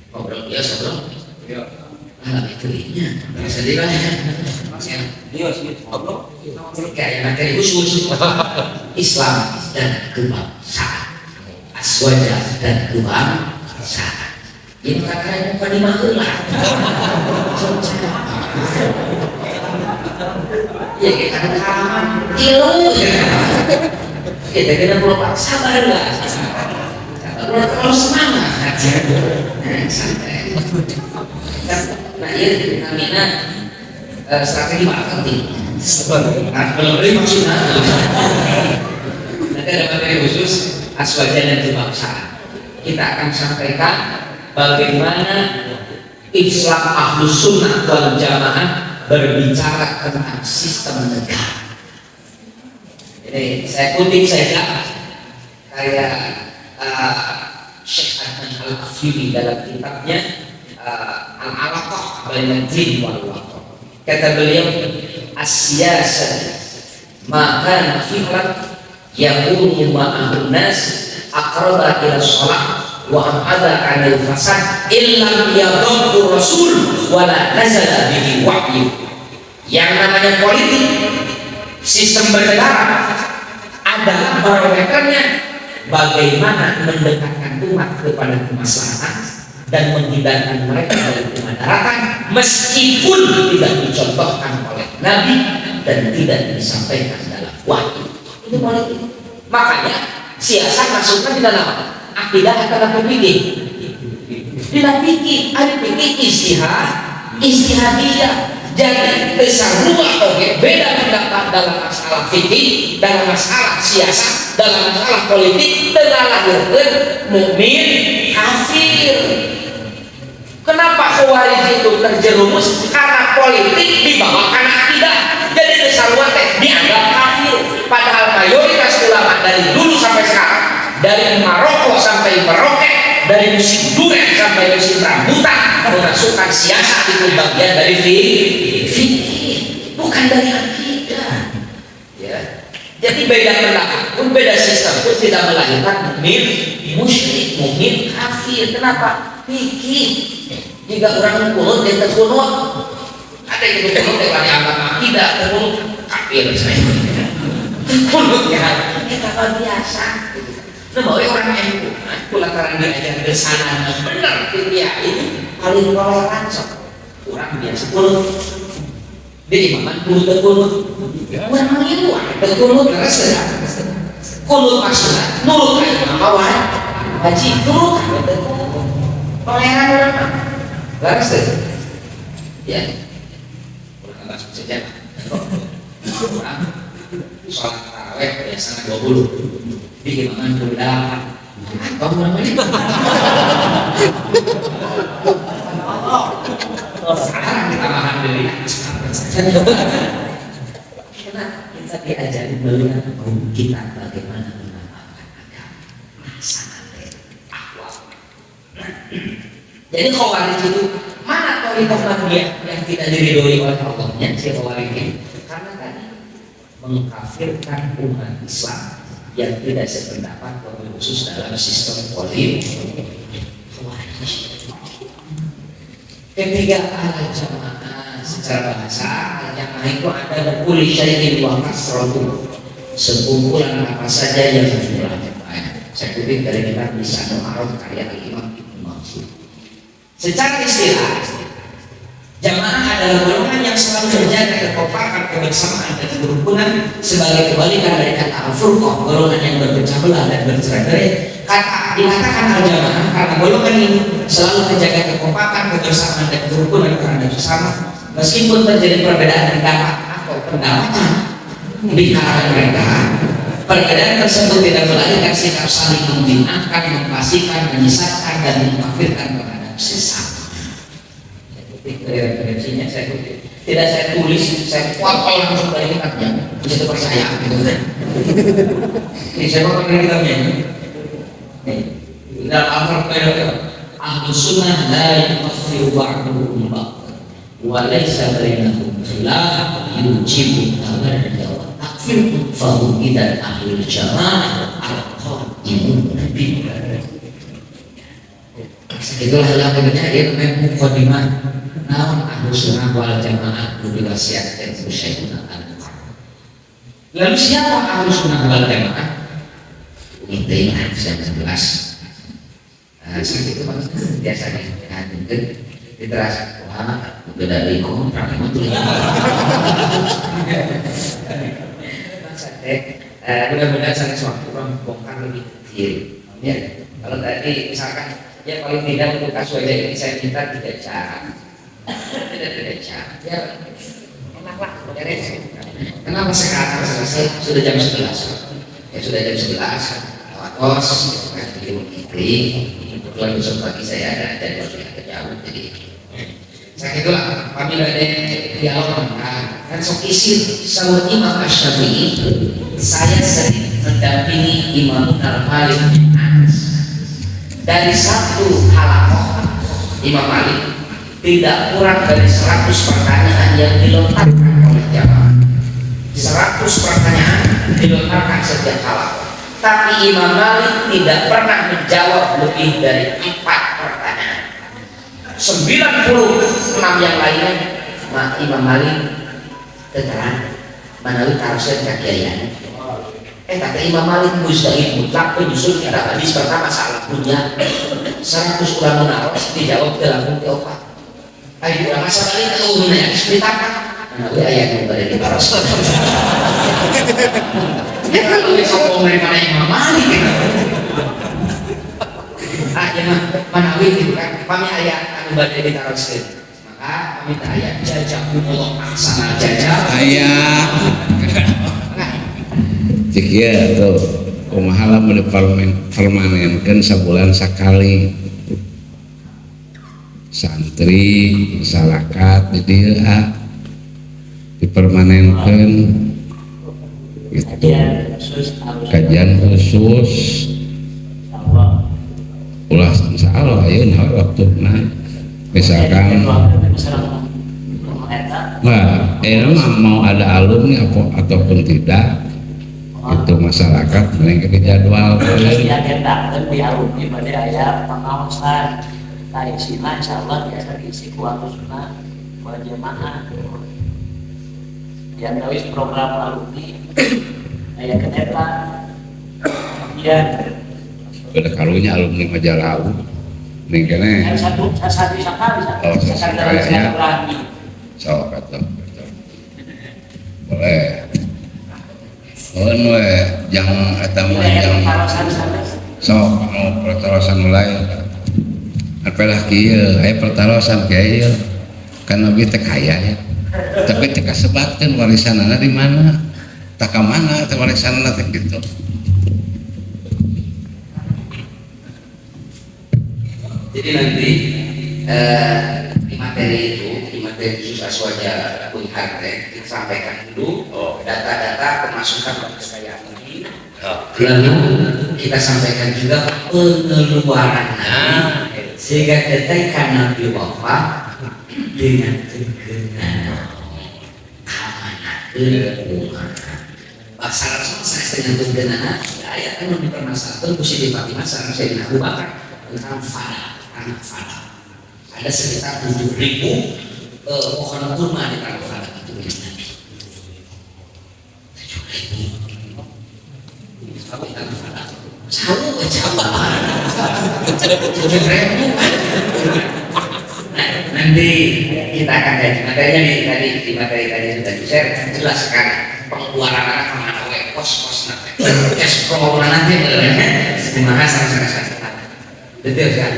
ngobrol ya ngobrol. Itu ini. Bahasa dia dia ngobrol. Kayak materi khusus Islam dan kebangsaan, aswaja dan kebangsaan. Ini katanya bukan dimakulah. Ya kita halaman ilmu kita kena perlu sabar lah. Terlalu semangat santai. Nah ini namanya strategi marketing. Kalau beri maksudnya nanti ada materi khusus aswaja dan kebangsaan. Kita akan sampaikan bagaimana Islam Ahlus Sunnah wal Jamaah berbicara tentang sistem negara. Ini saya kutip saja kayak Syekh Ahmad Al-Afiri dalam kitabnya Al-Alaqah Bainal Din wal Waqf. Kata beliau, as-siyasah maka fi'lan yakunu ma'ahun nas aqraba ila shalah wa abada 'anil fasad illam yadhkur rasul wala nazala bihi wahyu. Yang namanya politik, sistem bernegara adalah barometernya bagaimana mendekatkan umat kepada kemaslahatan dan menghindarkan mereka dari kemudaratan meskipun tidak dicontohkan oleh Nabi dan tidak disampaikan dalam wahyu. Itu politik. Makanya siasat masukkan di dalam akidah atau fikih. Di dalam fikih ada fikih istihadiyah. Jadi besar rumah oke beda pendapat dalam masalah fikih, dalam masalah siasat, dalam masalah politik, dengan lahirkan mukmin kafir. Kenapa Khawarij itu terjerumus? Karena politik dibawa karena akidah. Jadi besar rumah dianggap kafir. Padahal mayoritas ulama dari dulu sampai sekarang, dari Maroko sampai Merauke, dari musim durian sampai musim rambutan, memasukkan siasat itu bagian dari fikih, bukan dari akidah. Ya. Jadi beda pendapat pun, beda sistem pun tidak melahirkan mukmin musyrik, mukmin kafir. Kenapa? Fikih. Jika orang kunut dia terkunut, ada yang terkunut yang dianggap akidah, terkunut kafir saya. Terkunut ya, kita biasa. Nah, bahwa orang NU, lantaran diajar bersana benar, dia ini paling toleran sok. Orang biasa kunut, dia imaman kunut terkunut. Orang itu terkunut terus kunut maksudnya nurut kan imaman haji nurut kan terkunut. Toleran orang laras deh. Ya, orang langsung saja. Orang sholat taraweh biasanya 20. Di imaman berdapat apa namanya? Sekarang kita makan diri. Karena kita diajari melihat kita bagaimana mengamalkan agama, sangat akhlak. Jadi Khawarij itu mana toriqah Nahdiyah yang tidak diridhoi oleh Allahnya si Khawarij ini? Karena tadi mengkafirkan umat Islam yang tidak sependapat khusus dalam sistem politik. Ketiga al-jamaah secara bahasa yang lain itu ada kulli syai'in wa kasratu. sekumpulan apa saja yang jumlahnya banyak. Saya kutip dari kitab Lisanul Arab karya Imam Ibnu Mansur. Secara istilah, jamaah adalah golongan yang selalu menjaga kekompakan, kebersamaan dan kerukunan sebagai kebalikan dari kata al-furqah, golongan yang berpecah belah dan bercerai-berai. Kata dikatakan al-jamaah karena golongan ini selalu menjaga kekompakan, kebersamaan dan kerukunan terhadap sesama, meskipun terjadi perbedaan pendapat atau pendapatan di kalangan mereka. Perbedaan tersebut tidak melahirkan sikap saling membinakan, memfasihkan, menyesatkan dan mengkafirkan terhadap sesama. Referensinya saya kutip, tidak saya tulis, saya kuapal langsung dari kitabnya, bisa percaya gitu kan. Ini saya kuapal dari kitabnya. Dalam Al-Fatihah, Ahlus Sunnah la yukaffir ba'duhum ba'dan wa laysa bainahum khilaf yujibu tabarruka wa takfir fa hum idzan ahlul jamaah al-qaimun bil. Itulah lagunya dia namanya mukadimah. Namun Ahlus Sunnah wal Jamaah bila siapkan syai'un al-qur'an. Lalu siapa Ahlus Sunnah wal Jamaah? Ini saya jelas. Seperti itu biasanya diterasa wah beda dari kontrak itu. Mudah-mudahan saya suatu orang bongkar lebih kecil. Ya, kalau tadi misalkan ya paling tidak untuk kasus aja ini saya minta 3 jam. Tidak jam. Ya enaklah beres. Kenapa sekarang selesai sudah jam 11? Ya sudah jam 11. Kos kan di Fikri kebetulan besok pagi saya ada jadwal yang jauh, jadi saya itulah apabila ada dialog kan sok isi sama Imam Asy-Syafi'i, saya sering mendampingi Imam Al-Malik bin Anas dari satu halakoh. Imam Malik tidak kurang dari 100 pertanyaan yang dilontarkan oleh jamaah. 100 pertanyaan dilontarkan setiap halakoh. Tapi Imam Malik tidak pernah menjawab lebih dari 4 pertanyaan. 96 yang lainnya Imam Malik terang menawi tarusnya kakian. Kata Imam Malik mustahil mutlak penyusun kitab hadis pertama salah punya 100 ulama nawas dijawab dalam bukti opat. Ayo masa balik ke umumnya ceritakan. Menawi ayat yang berada di tarus. Ya kalau besok dari mana Imam Malik gitu. Jangan manawi gitu kan. Kami ayat anu badai di taroskeun. Maka kami teh ayat jazakumullah ahsanal jazaa. Ayat. Cik ya tuh kumaha lamun dipermanenkeun sabulan sakali. Santri masyarakat di dieu dipermanenkeun itu kajian khusus ulah insyaallah ayeuna waktuna misalkan mau ada alumni ataupun tidak itu masyarakat mereka dijadwal diagendakeun di alumni bade aya pengawasan kaisina insyaallah biasa diisi ku Sunnah wal Jamaah yang tawis program alumni ayah kedepan kemudian ada karunya alumni majalah ning kene satu sakali silaturahmi sok atuh boleh we jang eta mah jang sok anu pertarosan mulai apalah kieu aya pertarosan kieu kan nabi teh kaya ya tapi teh kasebatkeun warisanana di mana tak ka mana teh warisanana teh gitu. Jadi nanti di materi itu, di materi khusus aswaja Unhar kita sampaikan dulu data-data pemasukan kekayaan ini. Lalu kita sampaikan juga pengeluaran sehingga ketika Nabi wafat dengan kegengan keamanan Baksana saya dengan kegengan ayat yang dipermasalahkan Siti Fatimah sama Sayyidina Abu Bakar tentang anak Fala. Ada sekitar 7.000 pohon kurma di tanah Fala itu Nabi. 7.000 Nanti kita akan kaji materinya di materi tadi sudah di-share, jelaskan pengeluaran anak kemana kos cash flow nanti gimana sama detail kan,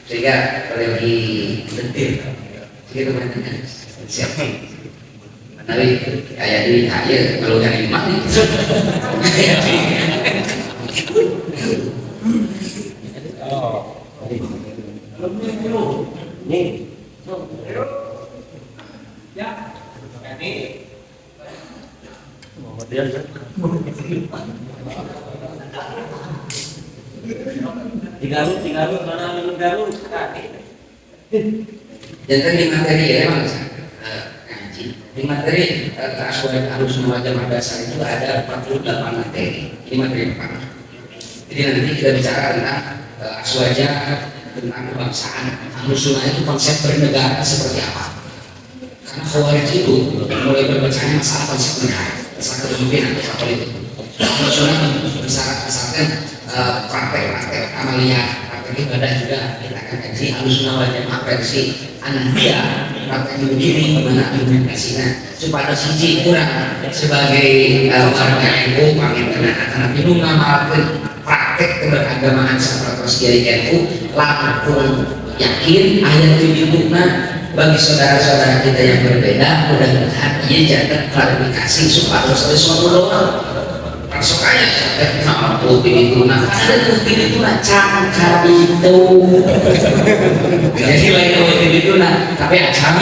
sehingga lebih detail gitu kan. Siap tapi kayak ini aja kalau dari mana nih ya ini model tiga lu mana minum garu jangan di materi ya emang ngaji di materi keasuhan harus wajah dasar itu ada 48 materi ini materi pertama. Jadi nanti kita bicara tentang aswaja tentang kebangsaan Ahlussunnah itu konsep bernegara seperti apa, karena Khawarij itu mulai berbacanya masalah konsep negara, masalah kepemimpinan, masalah politik. Ahlussunnah besar-besarkan praktek-praktek amalia, praktek ibadah juga kita akan kaji. Ahlussunnah wal Jamaah versi Anandiyah praktek begini bagaimana implementasinya supaya siji kurang sebagai warga NU pamit karena bingung ngamalkeun praktek keberagamaan sahabat Kiai NU langsung yakin ayat tunjukna bagi saudara-saudara kita yang berbeda. Mudah-mudahan ia jadi klarifikasi supaya sesuatu doang masuknya nah bukti itu nah ada bukti itu nah cangkar itu jadi lain bukti itu nah tapi acam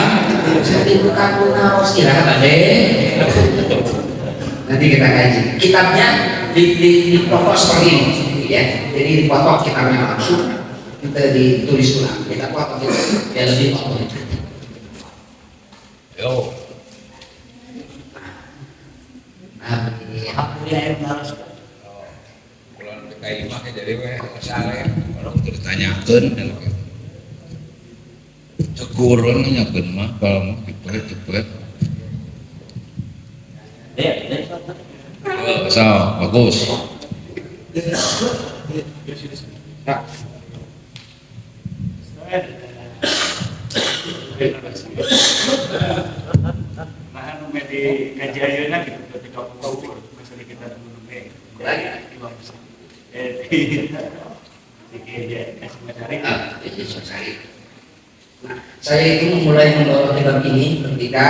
jadi bukan harus kira bade nanti kita kaji kitabnya di pokok seperti ini ya, jadi dipotong kitabnya langsung kita ditulis ulang kita potong itu ya lebih potong itu yo alhamdulillah harus bulan PKI mah jadi weh sare orang ditanyakeun cekurun nyakeun mah kalau mah cepet so bagus nah di kaji ayeuna gitu ketika ukur misalnya kita dulu saya itu mulai membawa kitab ini ketika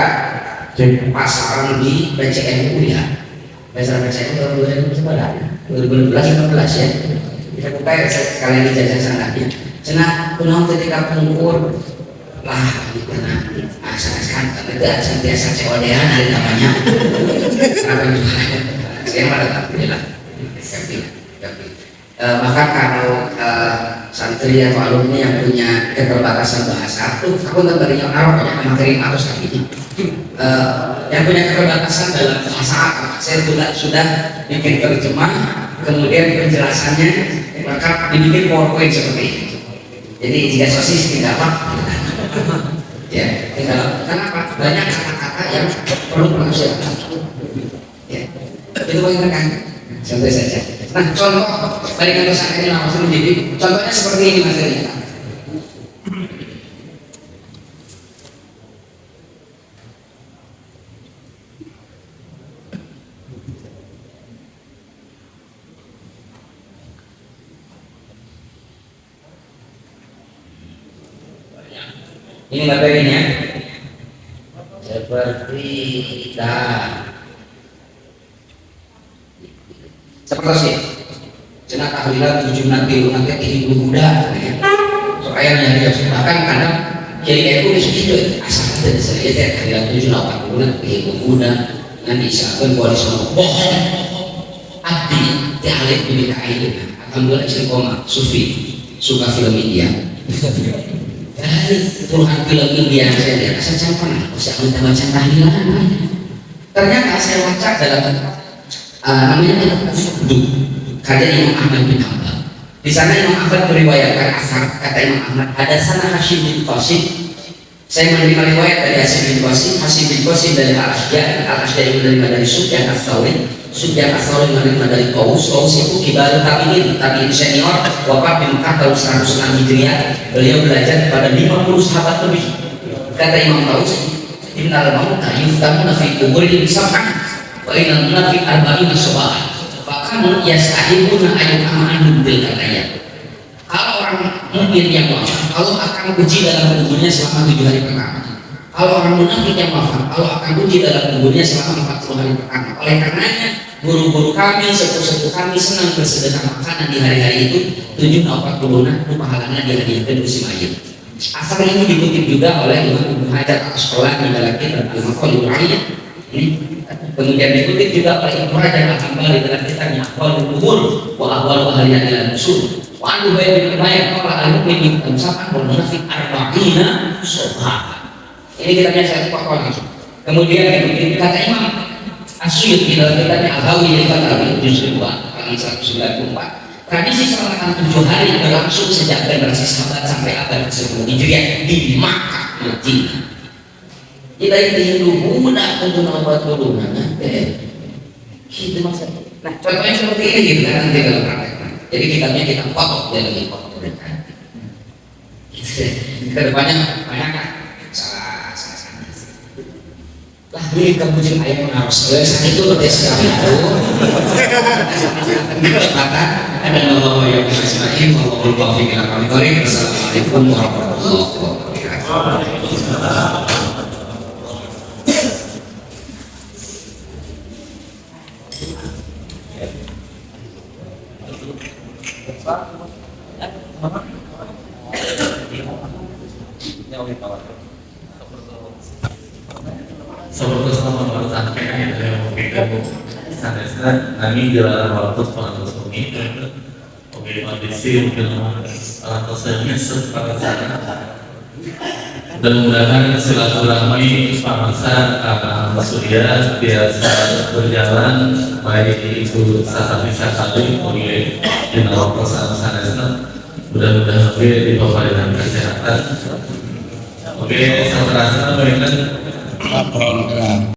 pasaran di PCNU ya, pasaran PCNU tahun 2011 ya. Kita buka sekalian dijajah sanadnya. Cenah kunaon ketika pengukur lah gitu nah asal-asalan itu asal biasa COD-an hari namanya. Kenapa juga? Saya malah tak punya lah. Maka kalau santri atau alumni yang punya keterbatasan bahasa, aku tadinya naruh banyak materi atau sekali yang punya keterbatasan dalam bahasa, saya sudah bikin terjemah, kemudian penjelasannya maka dibikin PowerPoint seperti ini. Jadi jika sosis tidak apa, ya tidak. Kenapa? Banyak kata-kata yang perlu penafsiran. Ya, itu bagaimana kan? Contoh saja. Nah, contoh balikan dosa ini langsung menjadi contohnya seperti ini materinya. Ini materinya seperti seperti cina tahlilan 7 nanti ibu muda supaya nyari bahkan kadang kiai itu itu asal dari saya teh tahlilan 7 8 ibu muda nanti siapkan buat semua bohong abdi tialik di KI alhamdulillah istiqomah sufi suka film India dari puluhan film India saya lihat saya campuran saya minta baca tahlilan ternyata saya baca dalam namanya kitab Fudu karya Imam Ahmad bin Hanbal. Di sana Imam Ahmad meriwayatkan asar kata Imam Ahmad ada sana Hashim bin Qasim Saya menerima riwayat dari Hasim bin Qasim dari Al-Asjari menerima dari Sufyan Ats-Tsauri, menerima dari Taus itu kibar tabi'in senior, wafat di Mekah tahun 106 Hijriah. Beliau belajar kepada 50 sahabat lebih. Kata Imam Taus, innal mauta yuftamuna fi quburihim sab'an wa innal munafiq arba'ina sab'an fa kanu yastahibuna ayyuhama anhum bil kataya. Kalau orang mukmin yang wafat, Allah akan uji dalam kuburnya selama 7 hari pertama. Kalau orang munafik yang wafat, Allah akan uji dalam kuburnya selama 40 hari pertama. Oleh karenanya, guru-guru kami, sepuh-sepuh kami senang bersedekah makanan di hari-hari itu 740 pahalanya dihadiahkan si mayit. Asal ini dikutip juga oleh Imam Ibnu Hajar Al-Asqalani dalam kitab Al-Maqalul Aliyah. Kemudian dikutip juga oleh Ibnu Hajar Al-Hambali dalam kitabnya Aqwalul Qubur wa Ahwalu Ahliha ila Nusul. Wa an Ubay bin Umayyah qala al-mu'min yusafan wal munafiq arba'ina sabha. Ini kitabnya saya pakai langsung. Kemudian kata Imam As-Suyuti dalam kitabnya Al-Hawi al-Fatawi juz 2 halaman 194. Tradisi sholat 7 hari berlangsung sejak generasi sahabat sampai abad ke-10 Hijriah di Makkah, Madinah. Kita itu mudah untuk membuat turunan. Itu maksudnya. Nah, contohnya seperti ini gitu kan nanti dalam praktek. Jadi kita foto dalam foto mereka. Kedepannya banyak kan? Salah. Lah beli kemudian ayam harus saat itu lebih sekali itu. Kesempatan ada nama yang Ismail, Allahul Taufiq ila Qalqari. Assalamualaikum warahmatullahi wabarakatuh. Kami dilarang waktu sekolah resmi. Oke, kondisi mungkin atau saya sepakat sana. Dan mudah-mudahan silaturahmi bangsa Surya biasa berjalan baik itu sakit oleh dinawar perusahaan sana. Mudah-mudahan lebih diberikan kesehatan. Oke, saya merasa mereka apa